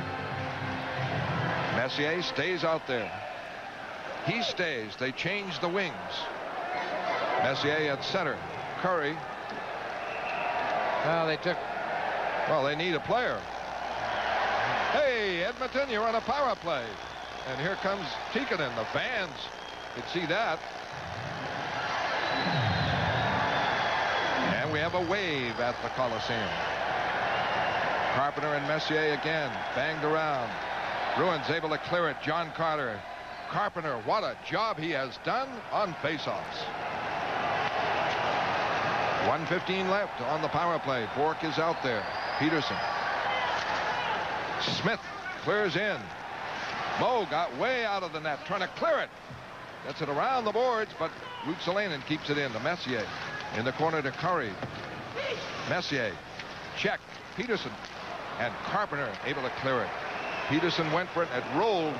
Messier stays out there. He stays. They change the wings. Messier at center. Curry. Well, they need a player. Hey, Edmonton, you're on a power play. And here comes Tikkanen. The fans could see that. And we have a wave at the Coliseum. Carpenter and Messier again. Banged around. Bruins able to clear it. John Carter. Carpenter, what a job he has done on faceoffs. 1:15 left on the power play. Bork is out there. Peterson. Smith clears in. Moe got way out of the net, trying to clear it. Gets it around the boards, but Ruotsalainen keeps it in to Messier. In the corner to Curry. Messier. Check. Peterson. And Carpenter able to clear it. Peterson went for it. It rolled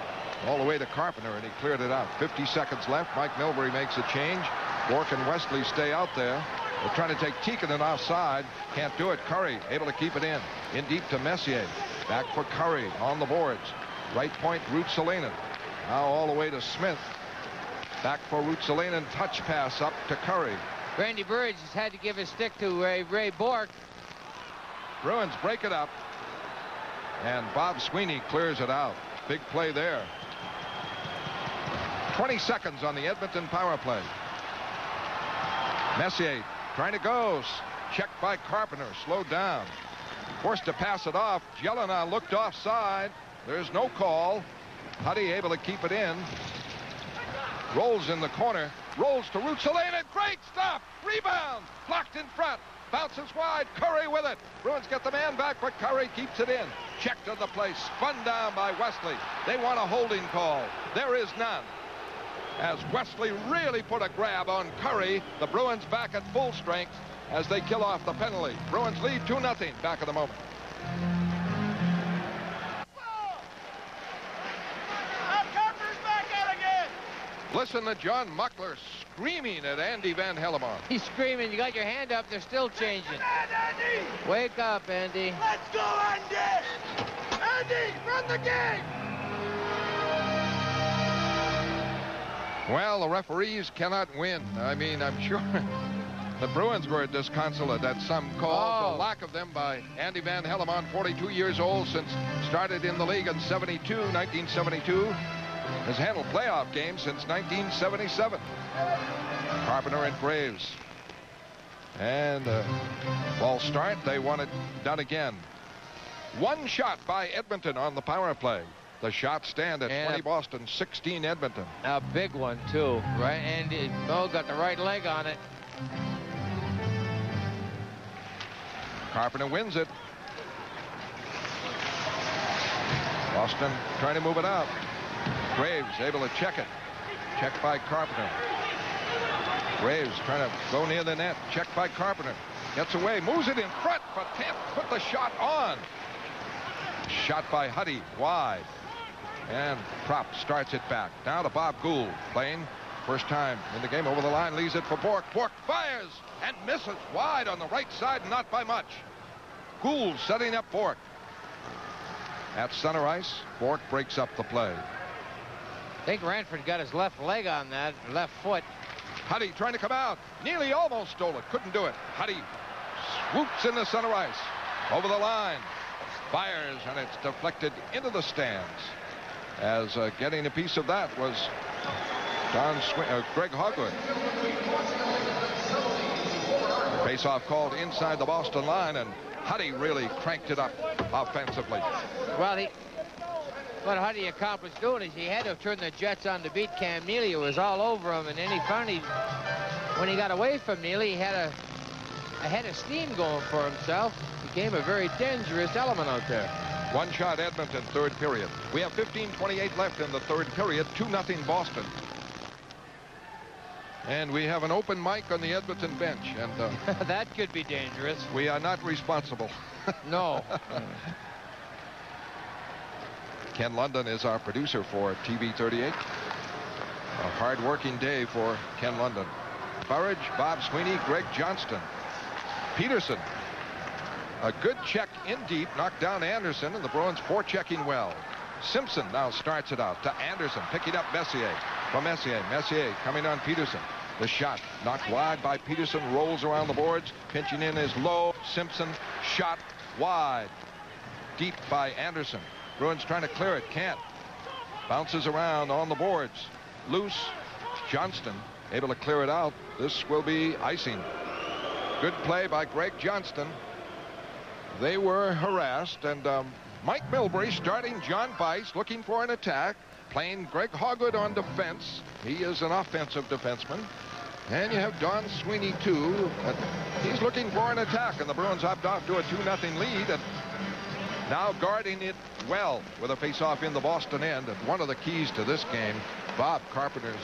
all the way to Carpenter, and he cleared it out. 50 seconds left. Mike Milbury makes a change. Bork and Wesley stay out there. They're trying to take Tikkanen offside. Can't do it. Curry able to keep it in. In deep to Messier. Back for Curry on the boards. Right point, Ruotsalainen. Now all the way to Smith. Back for Ruotsalainen. Touch pass up to Curry. Randy Burridge has had to give his stick to Ray Bork. Bruins break it up. And Bob Sweeney clears it out. Big play there. 20 seconds on the Edmonton power play. Messier trying to go. Checked by Carpenter. Slowed down. Forced to pass it off. Jelena looked offside. There's no call. Huddy able to keep it in. Rolls in the corner. Rolls to Ruotsalainen. Great stop. Rebound. Blocked in front. Bounces wide. Curry with it. Bruins get the man back, but Curry keeps it in. Checked on the play. Spun down by Wesley. They want a holding call. There is none. As Wesley really put a grab on Curry, the Bruins back at full strength as they kill off the penalty. Bruins lead 2-0 back at the moment. Listen to John Muckler screaming at Andy Van Hellemond. He's screaming, you got your hand up, they're still changing. Wake up, Andy. Let's go, Andy! Andy, run the game! Well, the referees cannot win. I mean, I'm sure the Bruins were disconsolate at some calls. The lack of them by Andy Van Hellemond, 42 years old, since started in the league in 1972. Has handled playoff games since 1977. Carpenter and Graves. And ball start. They want it done again. One shot by Edmonton on the power play. The shots stand at 20 Boston, 16 Edmonton. A big one, too, right? Andy Moe got the right leg on it. Carpenter wins it. Boston trying to move it out. Graves able to check it. Checked by Carpenter. Graves trying to go near the net. Checked by Carpenter. Gets away. Moves it in front, but can't put the shot on. Shot by Huddy. Wide. And Prop starts it back. Now to Bob Gould. Playing first time in the game over the line. Leaves it for Bork. Bork fires and misses wide on the right side. Not by much. Gould setting up Bork. At center ice, Bork breaks up the play. I think Ranford got his left leg on that, left foot. Huddy trying to come out. Neely almost stole it. Couldn't do it. Huddy swoops in the center ice. Over the line. Fires, and it's deflected into the stands. As getting a piece of that was Greg Hogwood. Face-off called inside the Boston line, and Huddy really cranked it up offensively. Well, what Huddy accomplished doing is he had to turn the Jets on to beat Cam Neely. It was all over him, and then he finally, when he got away from Neely, he had a head of steam going for himself. Became a very dangerous element out there. One shot Edmonton, third period. We have 15:28 left in the third period. 2-0 Boston. And we have an open mic on the Edmonton bench, and that could be dangerous. We are not responsible. No. Ken London is our producer for TV 38. A hard-working day for Ken London. Burridge, Bob Sweeney, Greg Johnston. Peterson, a good check in deep, knocked down Anderson, and the Bruins forechecking well. Simpson now starts it out to Anderson, picking up Messier. From Messier coming on Peterson. The shot knocked wide by Peterson, rolls around the boards. Pinching in is Lowe. Simpson, shot wide. Deep by Anderson. Bruins trying to clear it, can't. Bounces around on the boards. Loose. Johnston able to clear it out. This will be icing. Good play by Greg Johnston. They were harassed, and Mike Milbury starting John Bice, looking for an attack, playing Greg Hogwood on defense. He is an offensive defenseman. And you have Don Sweeney, too. He's looking for an attack, and the Bruins hopped off to a 2-0 lead, and now guarding it well with a face-off in the Boston end. And one of the keys to this game, Bob Carpenter's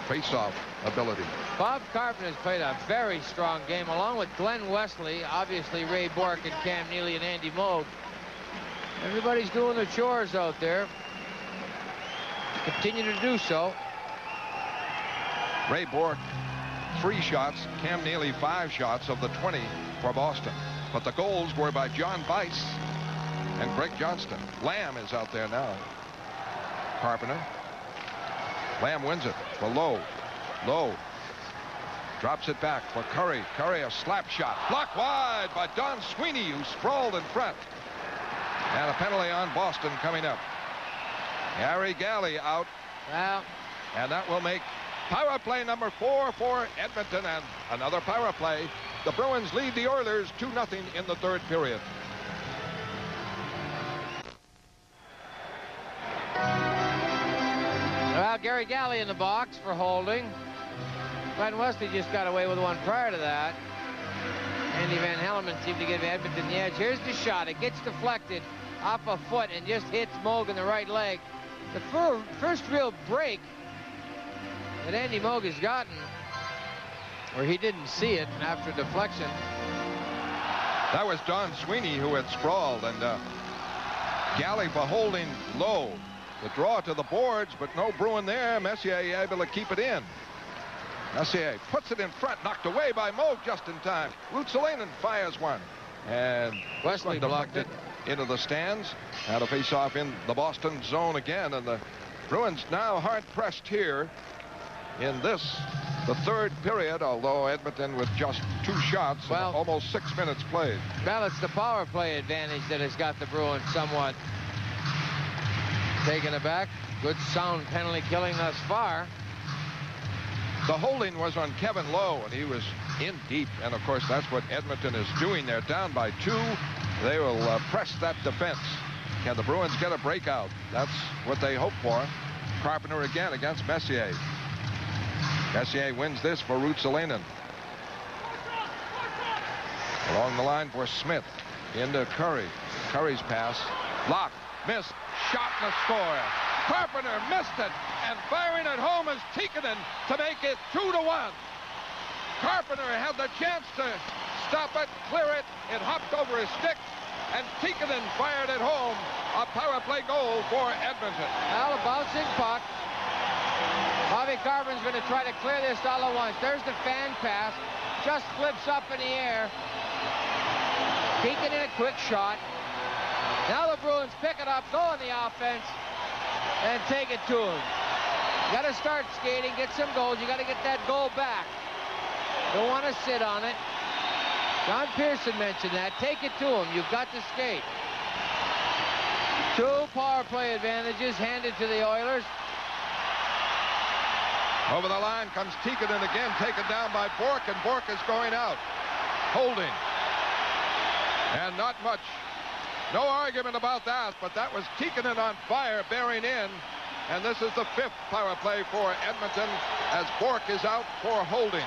face-off ability. Bob Carpenter's played a very strong game, along with Glenn Wesley, obviously Ray Bourque and Cam Neely and Andy Moog. Everybody's doing their chores out there. Continue to do so. Ray Bourque, 3 shots. Cam Neely, 5 shots of the 20 for Boston. But the goals were by John Bice and Greg Johnston. Lamb is out there now. Carpenter. Lamb wins it for Lowe. Lowe drops it back for Curry. Curry, a slap shot. Blocked wide by Don Sweeney, who sprawled in front. And a penalty on Boston coming up. Harry Galley out. Well, and that will make power play number 4 for Edmonton, and another power play. The Bruins lead the Oilers 2-0 in the 3rd period. Well, Gary Galley in the box for holding. Glenn Wesley just got away with one prior to that. Andy Van Hellemond seemed to give Edmonton the edge. Here's the shot. It gets deflected off a foot and just hits Moog in the right leg. The first real break that Andy Moog has gotten, where he didn't see it after deflection. That was Don Sweeney who had sprawled, and Galley for holding low. The draw to the boards, but no Bruin there. Messier able to keep it in. Messier puts it in front, knocked away by Moog just in time. Ruotsalainen fires one, and Wesley blocked it into the stands. Had a face-off in the Boston zone again, and the Bruins now hard-pressed here in this, the 3rd period, although Edmonton with just 2 shots, well, almost 6 minutes played. Well, it's the power play advantage that has got the Bruins somewhat taken aback. Good sound penalty killing thus far. The holding was on Kevin Lowe, and he was in deep, and of course that's what Edmonton is doing. They're down by 2. They will press that defense. Can the Bruins get a breakout? That's what they hope for. Carpenter again against Messier. Messier wins this for Ruotsalainen. Along the line for Smith. Into Curry. Curry's pass. Blocked. Missed. Shot and a score. Carpenter missed it. And firing at home is Tikkanen to make it 2-1. Carpenter had the chance to stop it, clear it. It hopped over his stick. And Tikkanen fired at home. A power play goal for Edmonton. Well, a bouncing puck. Bobby Carpenter's going to try to clear this all at once. There's the fan pass. Just flips up in the air. Tikkanen in a quick shot. Now the Bruins pick it up, go on the offense, and take it to him. You got to start skating, get some goals. You got to get that goal back. Don't want to sit on it. John Pearson mentioned that. Take it to him. You've got to skate. 2 power play advantages handed to the Oilers. Over the line comes Tikkanen again, taken down by Bourque, and Bourque is going out. Holding. And not much. No argument about that, but that was Tikkanen on fire, bearing in. And this is the 5th power play for Edmonton as Bourque is out for holding.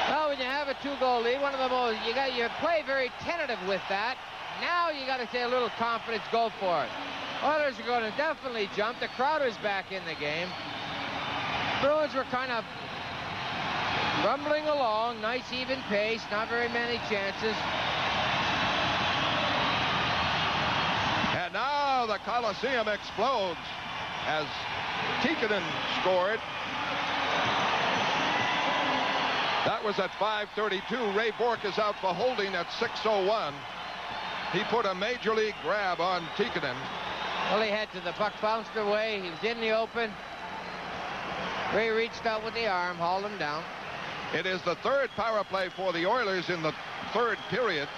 Well, when you have a 2-goal lead, one of the most, you play very tentative with that. Now you got to say a little confidence, go for it. Oilers are going to definitely jump. The Crowder's back in the game. Bruins were kind of rumbling along, nice even pace, not very many chances. Oh, the Coliseum explodes as Tikkanen scored. That was at 5:32. Ray Bourque is out for holding at 6:01. He put a major league grab on Tikkanen. Well, he had to. The puck bounced away. He was in the open. Ray reached out with the arm, hauled him down. It is the third power play for the Oilers in the third period,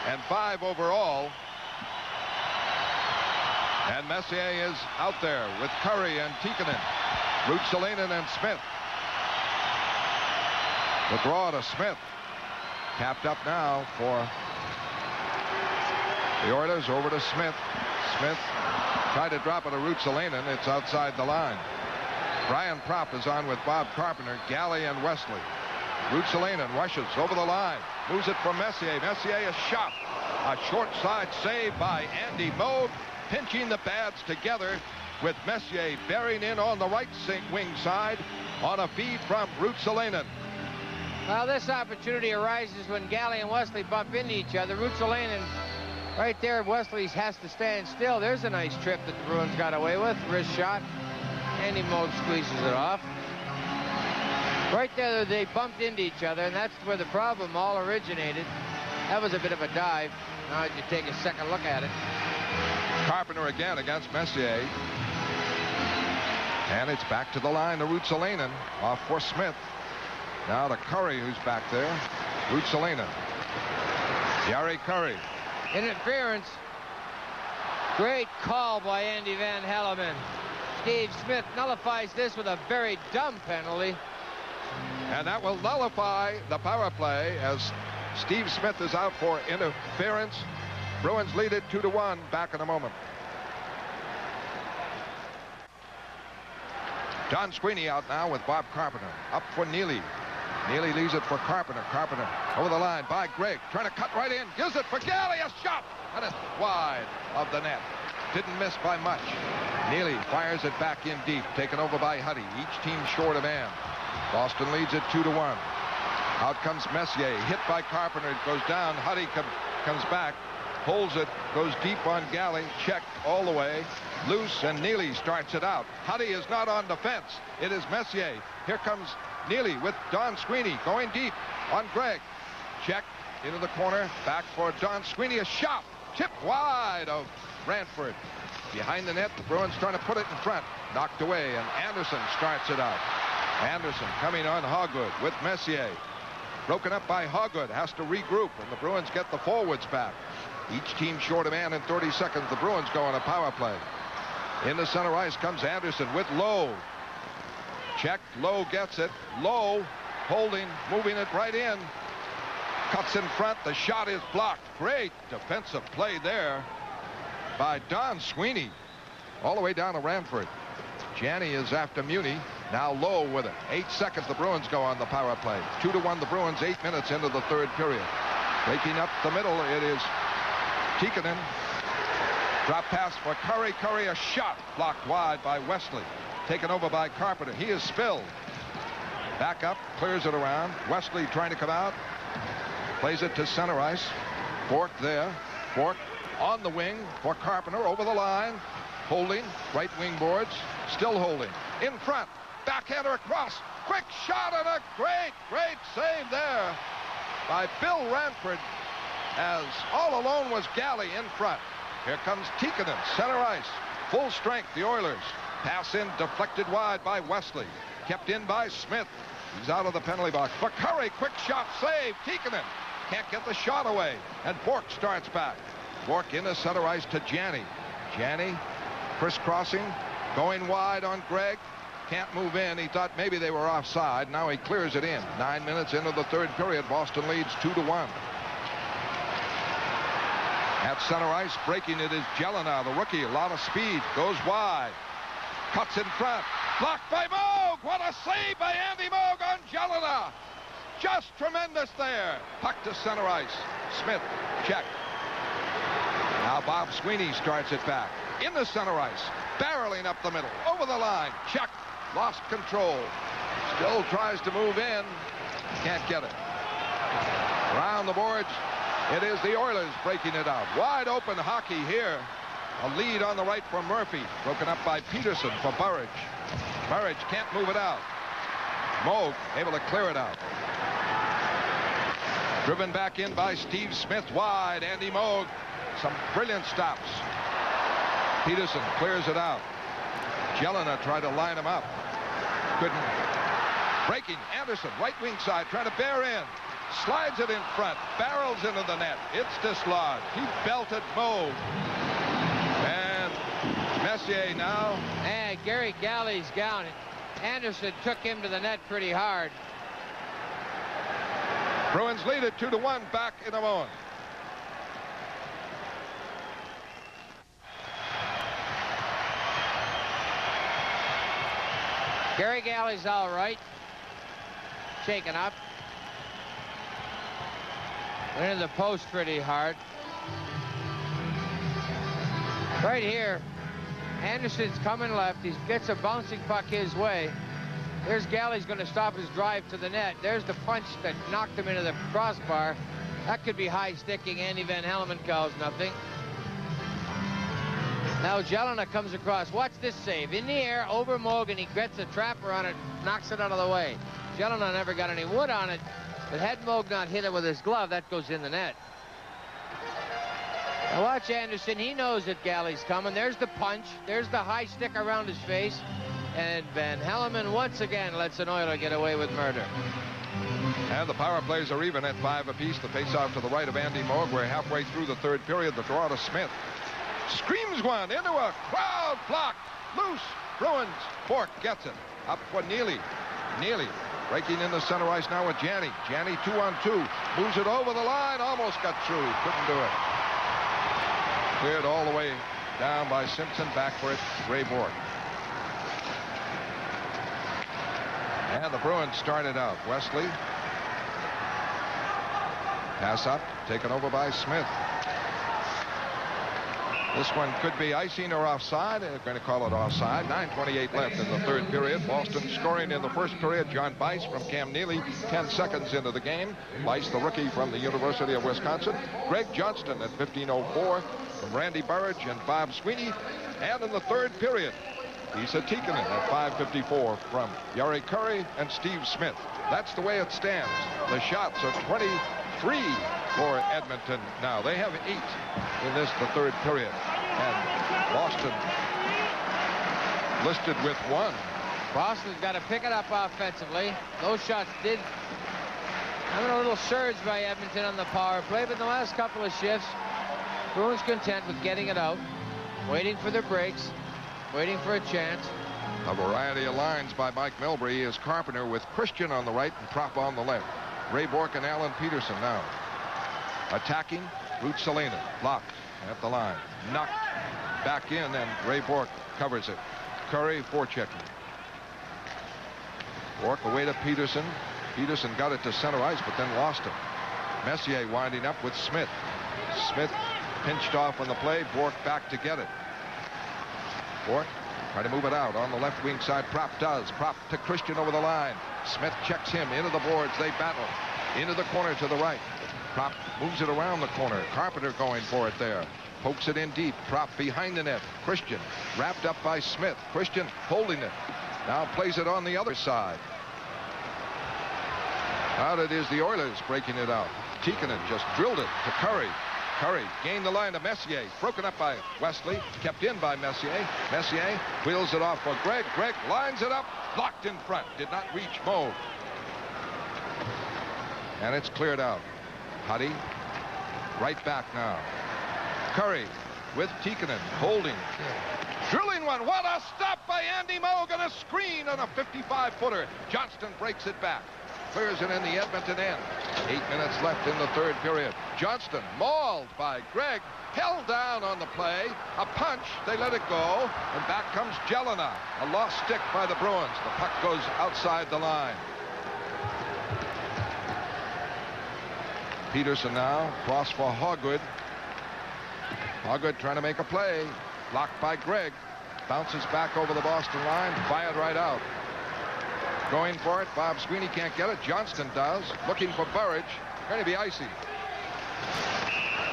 and 5 overall. And Messier is out there with Curry and Tikkanen, Ruotsalainen and Smith. The draw to Smith. Tapped up now for the Oilers. Over to Smith. Smith tried to drop it to Ruotsalainen. It's outside the line. Brian Propp is on with Bob Carpenter, Galley, and Wesley. Ruotsalainen rushes over the line. Moves it for Messier. Messier is shot. A short side save by Andy Moog, pinching the pads together with Messier bearing in on the right wing side on a feed from Ruotsalainen. Well, this opportunity arises when Galley and Wesley bump into each other. Ruotsalainen right there. Wesley has to stand still. There's a nice trip that the Bruins got away with. Wrist shot. Andy Moog squeezes it off. Right there, they bumped into each other, and that's where the problem all originated. That was a bit of a dive. Now you take a second look at it. Carpenter again against Messier. And it's back to the line to Ruotsalainen. Off for Smith. Now to Curry, who's back there. Ruotsalainen. Jari Kurri. Interference. Great call by Andy Van Hellemond. Steve Smith nullifies this with a very dumb penalty. And that will nullify the power play as Steve Smith is out for interference. Bruins lead it 2-1. Back in a moment. Don Sweeney out now with Bob Carpenter. Up for Neely. Neely leaves it for Carpenter. Carpenter over the line by Gregg. Trying to cut right in. Gives it for Galley. A shot. And it's wide of the net. Didn't miss by much. Neely fires it back in deep. Taken over by Huddy. Each team short a man. Boston leads it 2-1. Out comes Messier. Hit by Carpenter. It goes down. Huddy comes back. Holds it. Goes deep on Galley. Checked all the way. Loose, and Neely starts it out. Huddy is not on defense. It is Messier. Here comes Neely with Don Sweeney going deep on Gregg. Check into the corner. Back for Don Sweeney. A shot. Tipped wide of Ranford. Behind the net, the Bruins trying to put it in front. Knocked away, and Anderson starts it out. Anderson coming on Hogwood with Messier. Broken up by Hogwood. Has to regroup, and the Bruins get the forwards back. Each team short a man in 30 seconds. The Bruins go on a power play. In the center ice comes Anderson with Lowe. Check. Lowe gets it. Lowe holding, moving it right in. Cuts in front. The shot is blocked. Great defensive play there by Don Sweeney. All the way down to Ranford. Janney is after Muni. Now Lowe with it. 8 seconds. The Bruins go on the power play. 2-1 the Bruins. 8 minutes into the third period. Breaking up the middle. It is Tikkanen. Drop pass for Kurri. Kurri a shot. Blocked wide by Wesley. Taken over by Carpenter. He is spilled. Back up. Clears it around. Wesley trying to come out. Plays it to center ice. Bourque there. Bourque on the wing for Carpenter. Over the line. Holding. Right wing boards. Still holding. In front. Backhander across. Quick shot and a great save there by Bill Ranford, as all alone was Galley in front. Here comes Tikkanen, center ice. Full strength, the Oilers. Pass in, deflected wide by Wesley. Kept in by Smith. He's out of the penalty box. For Kurri, quick shot, save. Tikkanen can't get the shot away. And Bourque starts back. Bourque into center ice to Janney. Janney crisscrossing, going wide on Gregg. Can't move in. He thought maybe they were offside. Now he clears it in. 9 minutes into the third period. Boston leads 2-1. At center ice, breaking it is Jelena, the rookie. A lot of speed. Goes wide. Cuts in front. Blocked by Moog. What a save by Andy Moog on Jelena. Just tremendous there. Puck to center ice. Smith, check. Now Bob Sweeney starts it back. In the center ice. Barreling up the middle. Over the line. Check. Lost control. Still tries to move in. Can't get it. Around the boards. It is the Oilers breaking it out. Wide open hockey here A lead on the right for Murphy. Broken up by Peterson for Burridge. Burridge can't move it out. Moog able to clear it out. Driven back in by Steve Smith wide. Andy Moog. Some brilliant stops. Peterson clears it out. Jelena tried to line him up. Couldn't. Breaking. Anderson, right wing side, trying to bear in. Slides it in front. Barrels into the net. It's dislodged. He belted Moog. And Messier now. And Gary Galley's down. Anderson took him to the net pretty hard. Bruins lead it 2-1. Back in a moment. Gary Galley's all right. Shaken up. Went into the post pretty hard. Right here, Anderson's coming left. He gets a bouncing puck his way. There's Galley's going to stop his drive to the net. There's the punch that knocked him into the crossbar. That could be high sticking. Andy Van Hellemond calls nothing. Now Jelena comes across. Watch this save. In the air, over Moog, and he gets a trapper on it, knocks it out of the way. Jelena never got any wood on it, but had Moog not hit it with his glove, that goes in the net. Now watch Anderson. He knows that Galley's coming. There's the punch. There's the high stick around his face. And Van Hellemond once again lets an Oiler get away with murder. And the power plays are even at 5 apiece. The face-off to the right of Andy Moog. We're halfway through the third period. The draw to Smith. Screams one into a crowd block. Loose. Bruins. Bourque gets it. Up for Neely. Neely breaking in the center ice now with Janney. Janney 2-on-2. Moves it over the line. Almost got through. Couldn't do it. Cleared all the way down by Simpson. Back for it. Ray Bourque. And the Bruins started out. Wesley. Pass up. Taken over by Smith. This one could be icing or offside. They're going to call it offside. 9:28 left in the third period. Boston scoring in the first period. John Bice from Cam Neely, 10 seconds into the game. Bice, the rookie from the University of Wisconsin. Greg Johnston at 15:04 from Randy Burridge and Bob Sweeney. And in the third period, Esa Tikkanen at 5:54 from Jari Kurri and Steve Smith. That's the way it stands. The shots are 23 for Edmonton now. They have 8 in the third period. And Boston listed with 1. Boston's got to pick it up offensively. Those shots did having a little surge by Edmonton on the power play, but in the last couple of shifts, Bruins content with getting it out, waiting for their breaks, waiting for a chance. A variety of lines by Mike Milbury is Carpenter with Christian on the right and Trop on the left. Ray Bourque and Alan Peterson now. Attacking, Ruotsalainen blocked at the line. Knocked back in, and Ray Bourque covers it. Kurri forechecking. Bourque away to Peterson. Peterson got it to center ice, but then lost it. Messier winding up with Smith. Smith pinched off on the play. Bourque back to get it. Bourque try to move it out on the left wing side. Prop does. Prop to Christian over the line. Smith checks him into the boards. They battle into the corner to the right. Prop moves it around the corner. Carpenter going for it there. Pokes it in deep. Prop behind the net. Christian wrapped up by Smith. Christian holding it. Now plays it on the other side. Out it is the Oilers breaking it out. Tikkanen just drilled it to Kurri. Kurri gained the line to Messier. Broken up by Wesley. Kept in by Messier. Messier wheels it off for Gregg. Gregg lines it up. Blocked in front. Did not reach Moog. And it's cleared out. Huddy right back now. Kurri with Tikkanen holding. Drilling one. What a stop by Andy Moog and a screen on a 55-footer. Johnston breaks it back. Clears it in the Edmonton end. 8 minutes left in the third period. Johnston mauled by Gregg. Held down on the play. A punch. They let it go. And back comes Jelena. A lost stick by the Bruins. The puck goes outside the line. Peterson now. Cross for Hogwood. Hogwood trying to make a play. Blocked by Gregg. Bounces back over the Boston line. Fired right out. Going for it. Bob Sweeney can't get it. Johnston does. Looking for Burridge. Going to be icing.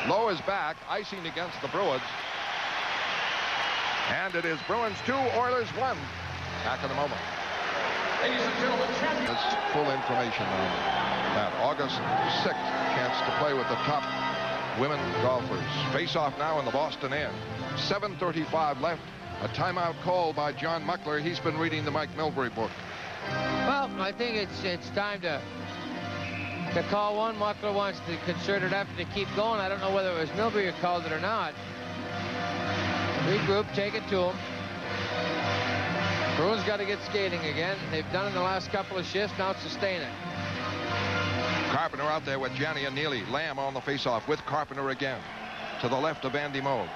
Low is back. Icing against the Bruins. And it is Bruins 2, Oilers 1. Back in a moment. Ladies and gentlemen, champion. There's full information on that. August 6th, chance to play with the top women golfers. Face off now in the Boston end. 7:35 left. A timeout call by John Muckler. He's been reading the Mike Milbury book. Well, I think it's time to call one. Muckler wants the concerted effort to keep going. I don't know whether it was Milbury who called it or not. Regroup, take it to him. Bruins got to get skating again. They've done it in the last couple of shifts. Now sustain it. Carpenter out there with Gianni and Neely. Lamb on the faceoff with Carpenter again. To the left of Andy Moog.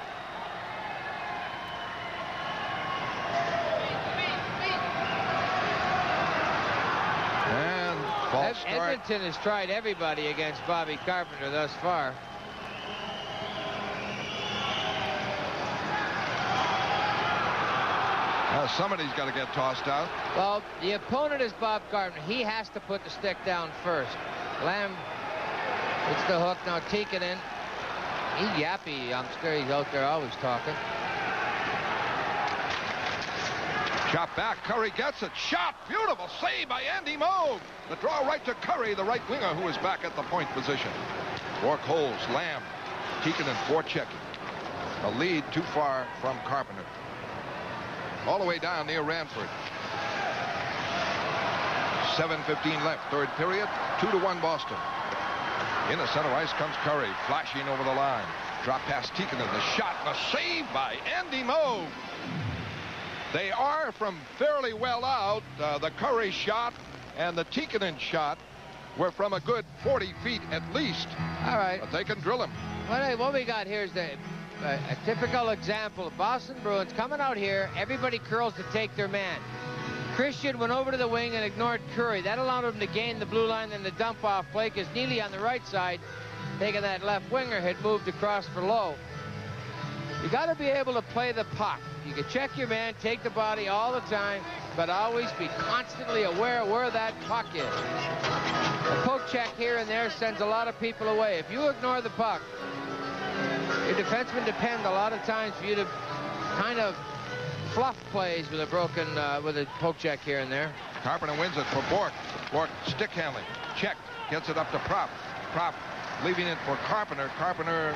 And false start. Edmonton has tried everybody against Bobby Carpenter thus far. Somebody's got to get tossed out. Well, the opponent is Bob Carpenter. He has to put the stick down first. Lamb hits the hook. Now Tikkanen. He's yappy youngster. He's out there always talking. Shot back. Curry gets it. Shot. Beautiful save by Andy Moog. The draw right to Curry, the right winger, who is back at the point position. Rourke holds. Lamb. Tikkanen forechecking. A lead too far from Carpenter. All the way down near Ranford. 7:15 left, third period. 2-1 Boston. In the center ice comes Curry, flashing over the line. Drop past Tikkanen. The shot and a save by Andy Moog. They are from fairly well out. The Curry shot and the Tikkanen shot were from a good 40 feet at least. All right. But they can drill him. What we got here is a typical example of Boston Bruins coming out here. Everybody curls to take their man. Christian went over to the wing and ignored Curry. That allowed him to gain the blue line and the dump off play because Neely on the right side, taking that left winger, had moved across for Lowe. You got to be able to play the puck. You can check your man, take the body all the time, but always be constantly aware of where that puck is. A poke check here and there sends a lot of people away. If you ignore the puck, your defensemen depend a lot of times for you to kind of fluff plays with a broken, with a poke check here and there. Carpenter wins it for Bourque. Bourque stick handling. Checked. Gets it up to Prop. Prop leaving it for Carpenter. Carpenter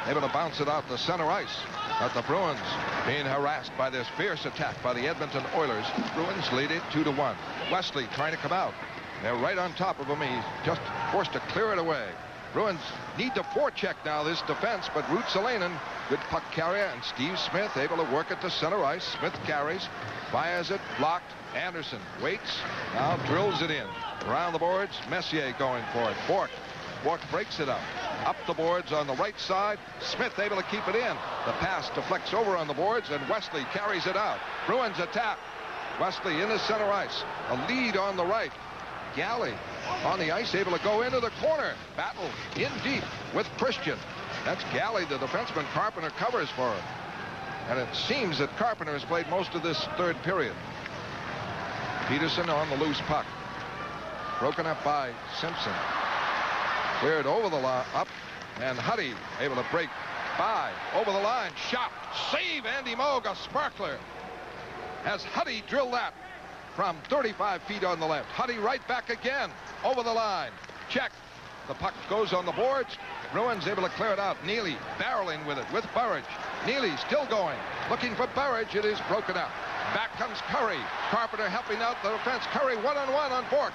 able to bounce it out to center ice. But the Bruins being harassed by this fierce attack by the Edmonton Oilers. Bruins lead it 2-1. Wesley trying to come out. They're right on top of him. He's just forced to clear it away. Bruins need to forecheck now this defense, but Ruotsalainen, good puck carrier, and Steve Smith able to work it to center ice. Smith carries, fires it, blocked. Anderson waits, now drills it in. Around the boards, Messier going for it. Bourque breaks it up. Up the boards on the right side. Smith able to keep it in. The pass deflects over on the boards, and Wesley carries it out. Bruins attack. Wesley in the center ice. A lead on the right. Galley on the ice, able to go into the corner. Battle in deep with Christian. That's Galley, the defenseman. Carpenter covers for him. And it seems that Carpenter has played most of this third period. Peterson on the loose puck. Broken up by Simpson. Cleared over the line, up, and Huddy able to break by. Over the line, shot, save Andy Moog, a sparkler. As Huddy drilled that from 35 feet on the left. Huddy right back again, over the line. Check. The puck goes on the boards. Bruins able to clear it out. Neely barreling with it with Burridge. Neely still going, looking for Burridge. It is broken up. Back comes Curry. Carpenter helping out the defense. Curry one-on-one on Bourque.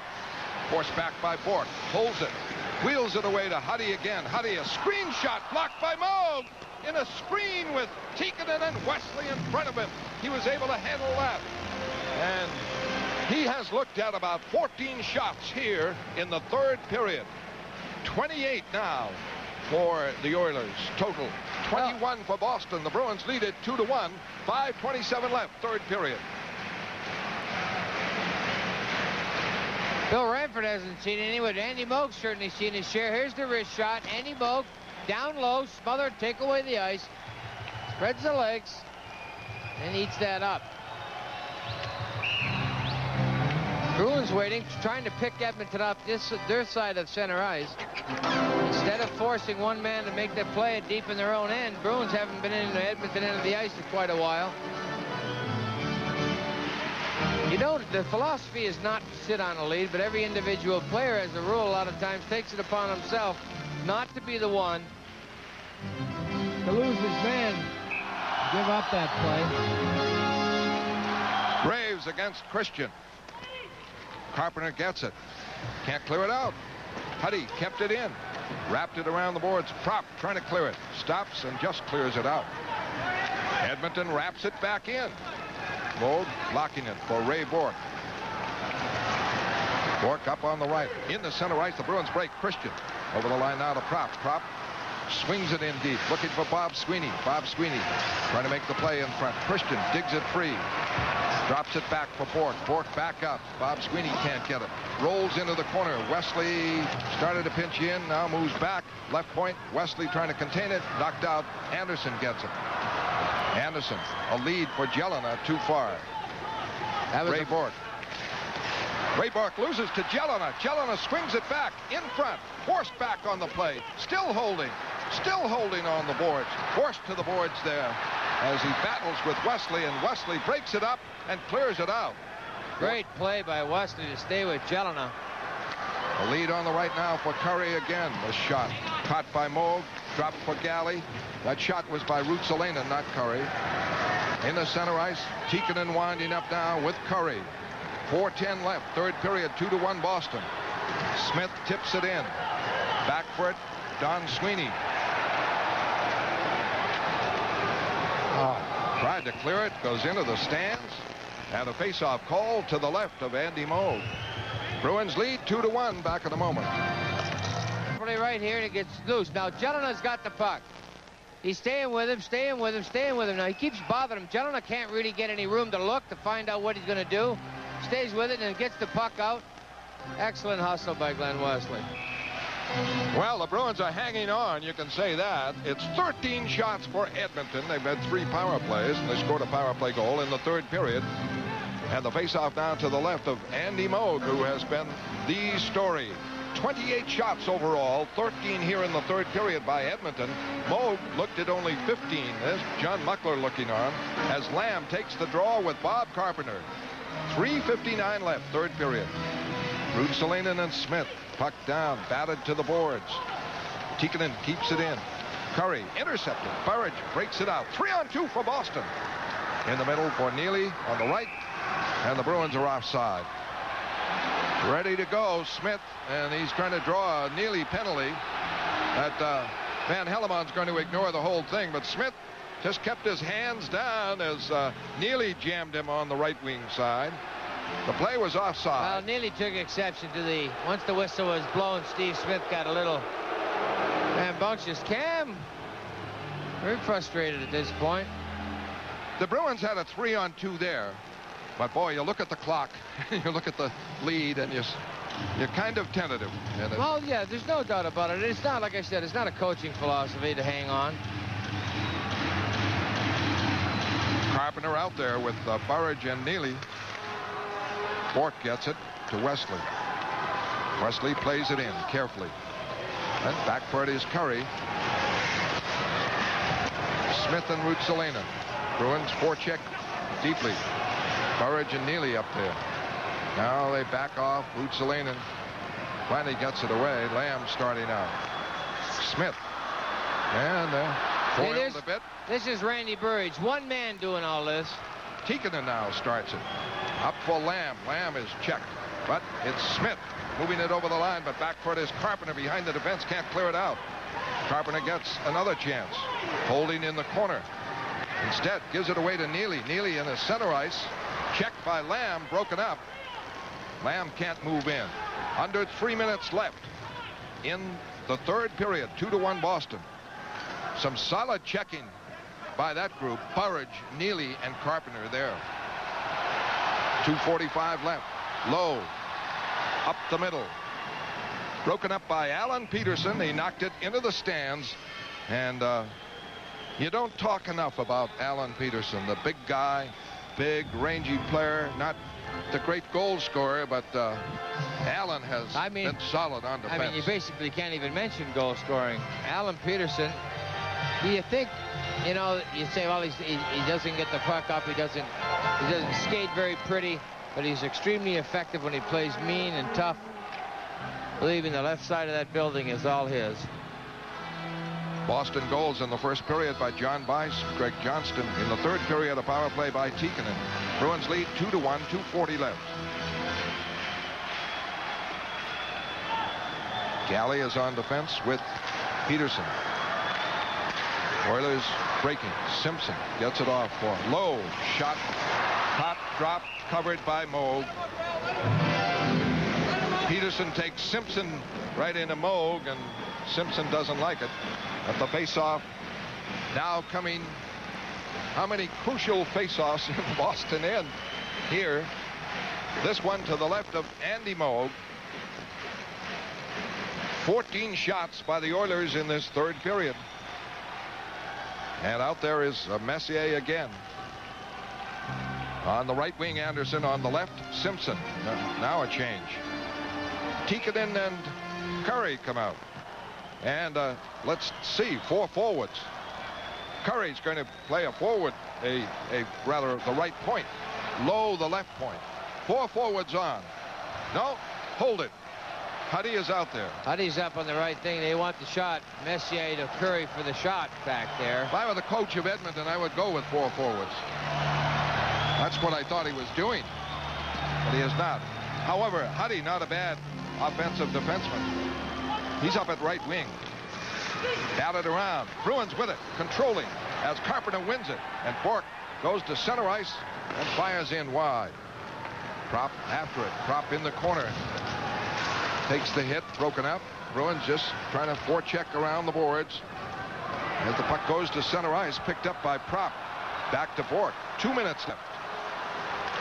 Forced back by Bourque. Holds it. Wheels it away to Huddy again. Huddy, a screen shot blocked by Moog. In a screen with Tikkanen and Wesley in front of him. He was able to handle that. And he has looked at about 14 shots here in the third period. 28 now for the Oilers total. 21 for Boston. The Bruins lead it 2-1. 5:27 left, third period. Bill Ranford hasn't seen any, but Andy Moog certainly seen his share. Here's the wrist shot. Andy Moog down low, smothered, take away the ice, spreads the legs, and eats that up. Bruins waiting, trying to pick Edmonton up their side of center ice. Instead of forcing one man to make that play deep in their own end, Bruins haven't been into Edmonton into the ice for quite a while. the philosophy is not to sit on a lead, but every individual player, as a rule, a lot of times takes it upon himself not to be the one to lose his man, give up that play. Graves against Christian. Carpenter gets it. Can't clear it out. Huddy kept it in. Wrapped it around the boards. Prop trying to clear it. Stops and just clears it out. Edmonton wraps it back in. Moog blocking it for Ray Bourque. Bourque up on the right. In the center ice, the Bruins break. Christian over the line now to Prop. Prop swings it in deep, looking for Bob Sweeney. Bob Sweeney trying to make the play in front. Christian digs it free. Drops it back for Bourque. Bourque back up. Bob Sweeney can't get it. Rolls into the corner. Wesley started to pinch in. Now moves back. Left point. Wesley trying to contain it. Knocked out. Anderson gets it. Anderson, a lead for Jelena, too far. Ray Bourque. Ray Bourque loses to Jelena. Jelena swings it back in front. Forced back on the play. Still holding on the boards. Forced to the boards there as he battles with Wesley, and Wesley breaks it up and clears it out. Great play by Wesley to stay with Jelena. A lead on the right now for Curry again. The shot caught by Moog, dropped for Galley. That shot was by Ruotsalainen, not Curry. In the center ice, Tikkanen winding up now with Curry. 4:10 left, third period, 2-1 Boston. Smith tips it in. Back for it, Don Sweeney. Tried to clear it, goes into the stands, and a face-off call to the left of Andy Moog. Bruins lead 2-1. Back in a moment. Right here, and it gets loose. Now Jelena's got the puck. He's staying with him. Now he keeps bothering him. Jelena can't really get any room to look to find out what he's going to do. Stays with it and gets the puck out. Excellent hustle by Glenn Wesley. Well, the Bruins are hanging on, you can say that. It's 13 shots for Edmonton. They've had 3 power plays, and they scored a power play goal in the third period. And the face-off now to the left of Andy Moog, who has been the story. 28 shots overall, 13 here in the third period by Edmonton. Moog looked at only 15. There's John Muckler looking on as Lamb takes the draw with Bob Carpenter. 3:59 left, third period. Ruotsalainen and Smith, puck down, batted to the boards. Tikkanen keeps it in. Curry intercepted. Burridge breaks it out. 3-on-2 for Boston. In the middle for Neely on the right, and the Bruins are offside. Ready to go, Smith, and he's trying to draw a Neely penalty. That Van Hellemon's going to ignore the whole thing, but Smith just kept his hands down as Neely jammed him on the right wing side. The play was offside. Well, Neely took exception to once the whistle was blown, Steve Smith got a little rambunctious. Cam, very frustrated at this point. The Bruins had a 3-on-2 there. But, boy, you look at the clock, you look at the lead, and you're kind of tentative. Well, yeah, there's no doubt about it. It's not, like I said, it's not a coaching philosophy to hang on. Carpenter out there with Burridge and Neely. Bourque gets it to Wesley. Wesley plays it in carefully. And back for it is Curry. Smith and Ruotsalainen. Bruins forecheck deeply. Burridge and Neely up there. Now they back off. Ruotsalainen finally gets it away. Lamb starting out. Smith. And foiled a bit. This is Randy Burridge. One man doing all this. Tikkanen now starts it. Up for Lamb. Lamb is checked. But it's Smith moving it over the line. But back for it is Carpenter behind the defense. Can't clear it out. Carpenter gets another chance. Holding in the corner. Instead gives it away to Neely. Neely in the center ice. Checked by Lamb, broken up. Lamb can't move in. Under 3 minutes left in the third period. 2-1 Boston. Some solid checking by that group. Burridge, Neely, and Carpenter there. 2:45 left. Low. Up the middle. Broken up by Alan Peterson. He knocked it into the stands. And you don't talk enough about Alan Peterson, the big guy. Big, rangy player, not the great goal scorer, but Allen has been solid on defense. I mean, you basically can't even mention goal scoring. Alan Peterson, do you think, you know, you say, well, he doesn't get the puck up, he doesn't skate very pretty. but he's extremely effective when he plays mean and tough, believing the left side of that building is all his. Boston goals in the first period by John Bice, Greg Johnston. In the third period, a power play by Tikkanen. Bruins lead 2-1, 2:40 left. Galley is on defense with Peterson. Oilers breaking. Simpson gets it off for Lowe. Shot, hot, drop, covered by Moog. Peterson takes Simpson right into Moog, and Simpson doesn't like it. At the face-off now coming. How many crucial face-offs in Boston end here? This one to the left of Andy Moog. 14 shots by the Oilers in this third period. And out there is Messier again. On the right wing, Anderson. On the left, Simpson. Now a change. Tikkanen and Curry come out. And let's see, 4 forwards. Curry's going to play a forward, rather the right point. Lowe the left point. 4 forwards on. No, hold it. Huddy is out there. Huddy's up on the right thing. They want the shot. Messier to Curry for the shot back there. If I were the coach of Edmonton, I would go with 4 forwards. That's what I thought he was doing, but he is not. However, Huddy, not a bad offensive defenseman. He's up at right wing. Batted around. Bruins with it, controlling as Carpenter wins it. And Bourque goes to center ice and fires in wide. Prop after it. Prop in the corner. Takes the hit, broken up. Bruins just trying to forecheck around the boards. As the puck goes to center ice, picked up by Prop. Back to Bourque. 2 minutes left.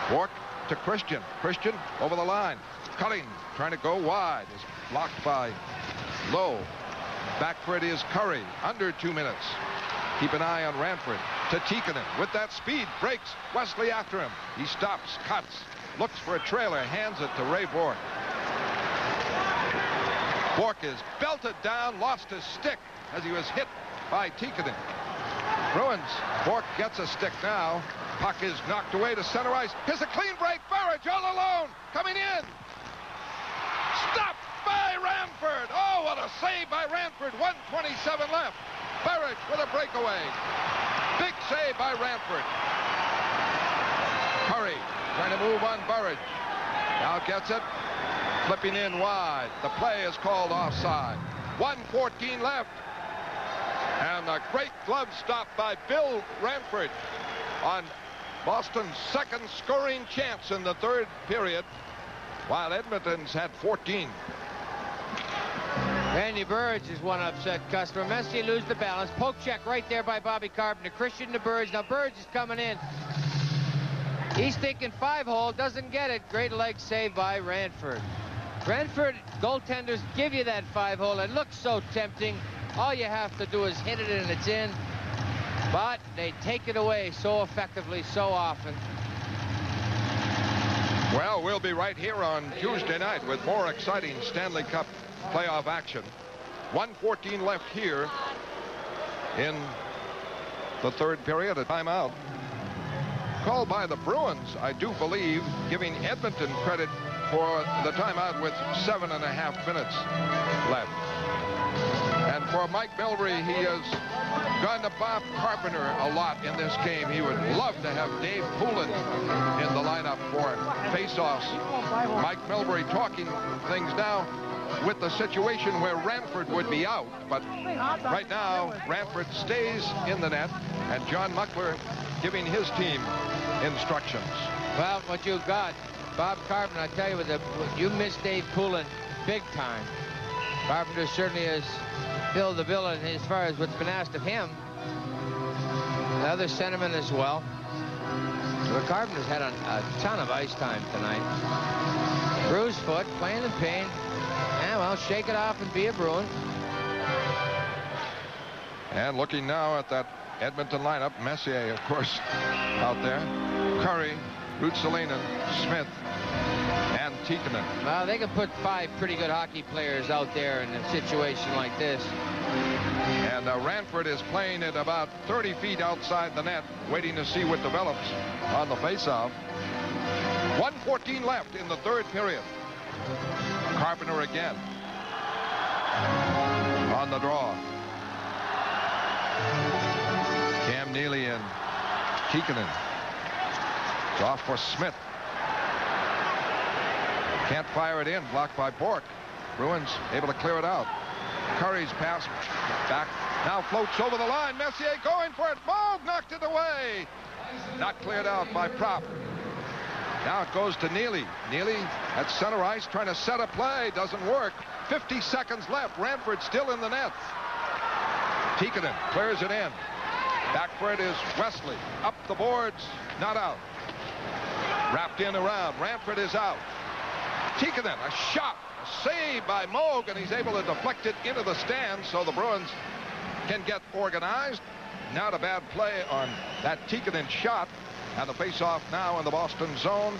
Bourque to Christian. Christian over the line. Cutting, trying to go wide. Is blocked by Lowe. Back for it is Curry. Under 2 minutes. Keep an eye on Ranford. To Tikkanen. With that speed, breaks. Wesley after him. He stops, cuts, looks for a trailer, hands it to Ray Bourque. Bourque is belted down, lost his stick as he was hit by Tikkanen. Bruins. Bourque gets a stick now. Puck is knocked away to center ice. Here's a clean break. Burridge all alone. Coming in. Stopped by Ranford. Oh, what a save by Ranford. 1:27 left. Burridge with a breakaway. Big save by Ranford. Curry trying to move on Burridge. Now gets it. Flipping in wide. The play is called offside. 1:14 left. And a great glove stop by Bill Ranford on Boston's second scoring chance in the third period, while Edmonton's had 14. Randy Burridge is one upset customer. Messier loses the balance. Poke check right there by Bobby Carpenter. Christian to Burridge. Now Burridge is coming in. He's thinking 5-hole. Doesn't get it. Great leg save by Ranford. Ranford goaltenders give you that 5-hole. It looks so tempting. All you have to do is hit it and it's in. But they take it away so effectively, so often. Well, we'll be right here on Tuesday night with more exciting Stanley Cup playoff action. 1:14 left here in the third period. A timeout called by the Bruins, I do believe, giving Edmonton credit for the timeout with 7.5 minutes left. And for Mike Milbury, he has gone to Bob Carpenter a lot in this game. He would love to have Dave Poulin in the lineup for face-offs. Mike Milbury talking things now with the situation where Ranford would be out. But right now, Ranford stays in the net, and John Muckler giving his team instructions. Well, what you got, Bob Carpenter, I tell you, you missed Dave Poulin big time. Carpenter certainly has filled the bill as far as what's been asked of him. Another centerman as well. But Carpenter's had a ton of ice time tonight. Bruised foot, playing in pain. Yeah, well, shake it off and be a Bruin. And looking now at that Edmonton lineup, Messier, of course, out there. Curry, Ruotsalainen, Smith, and Tikkanen. Well, they can put 5 pretty good hockey players out there in a situation like this. And Ranford is playing at about 30 feet outside the net, waiting to see what develops on the faceoff. 1:14 left in the third period. Carpenter again on the draw. Cam Neely and Tikkanen. It's off for Smith. Can't fire it in. Blocked by Bork. Bruins able to clear it out. Curry's pass back. Now floats over the line. Messier going for it. Moog knocked it away. Not cleared out by Prop. Now it goes to Neely. Neely at center ice trying to set a play. Doesn't work. 50 seconds left. Ranford still in the net. Tikkanen clears it in. Back for it is Wesley. Up the boards. Not out. Wrapped in around. Ranford is out. Tikkanen, a shot. A save by Moog, and he's able to deflect it into the stands so the Bruins can get organized. Not a bad play on that Tikkanen shot. And the face-off now in the Boston zone.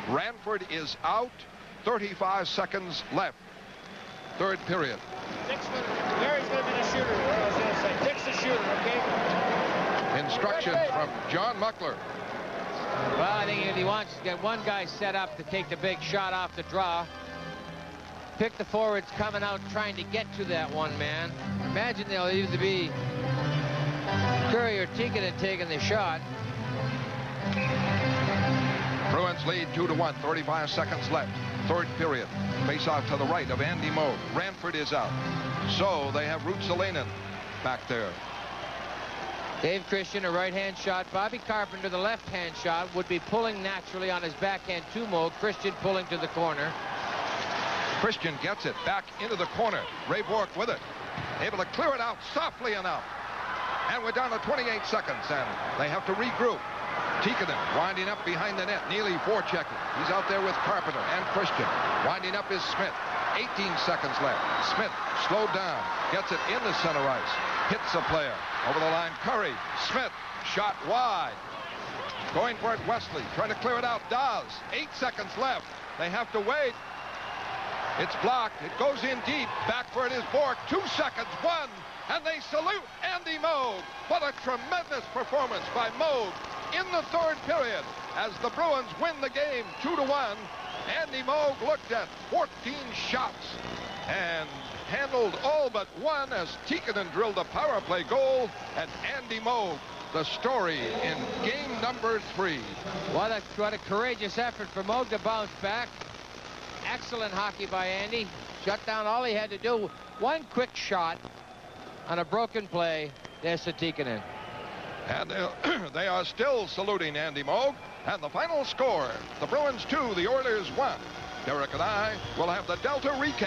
Ranford is out. 35 seconds left. Third period. Gary's going to be the shooter. I was going to say, Dick's the shooter, okay? Instructions from John Muckler. Well, I think he wants to get one guy set up to take the big shot off the draw. Pick the forwards coming out trying to get to that one man. Imagine they'll either be Curry or Tikkanen taking the shot. Bruins lead 2-1. 35 seconds left. Third period. Face off to the right of Andy Moog. Ranford is out. So they have Ruotsalainen back there. Dave Christian, a right-hand shot. Bobby Carpenter, the left-hand shot, would be pulling naturally on his backhand to Moog. Christian pulling to the corner. Christian gets it back into the corner. Ray Bourque with it. Able to clear it out softly enough. And we're down to 28 seconds, and they have to regroup. Tikkanen winding up behind the net. Neely forechecking. He's out there with Carpenter and Christian. Winding up is Smith. 18 seconds left. Smith slowed down. Gets it in the center ice. Hits a player. Over the line, Curry. Smith, shot wide. Going for it, Wesley. Trying to clear it out, does. 8 seconds left. They have to wait. It's blocked. It goes in deep. Back for it is Bourque. 2 seconds, 1. And they salute Andy Moog. What a tremendous performance by Moog in the third period as the Bruins win the game 2-1. Andy Moog looked at 14 shots and handled all but one as Tikkanen drilled a power play goal, and Andy Moog, the story in game number 3. What a courageous effort for Moog to bounce back. Excellent hockey by Andy. Shut down all he had to do. One quick shot on a broken play. There's the Tikkanen. And they are still saluting Andy Moog. And the final score, the Bruins 2, the Oilers 1. Derek and I will have the Delta recap.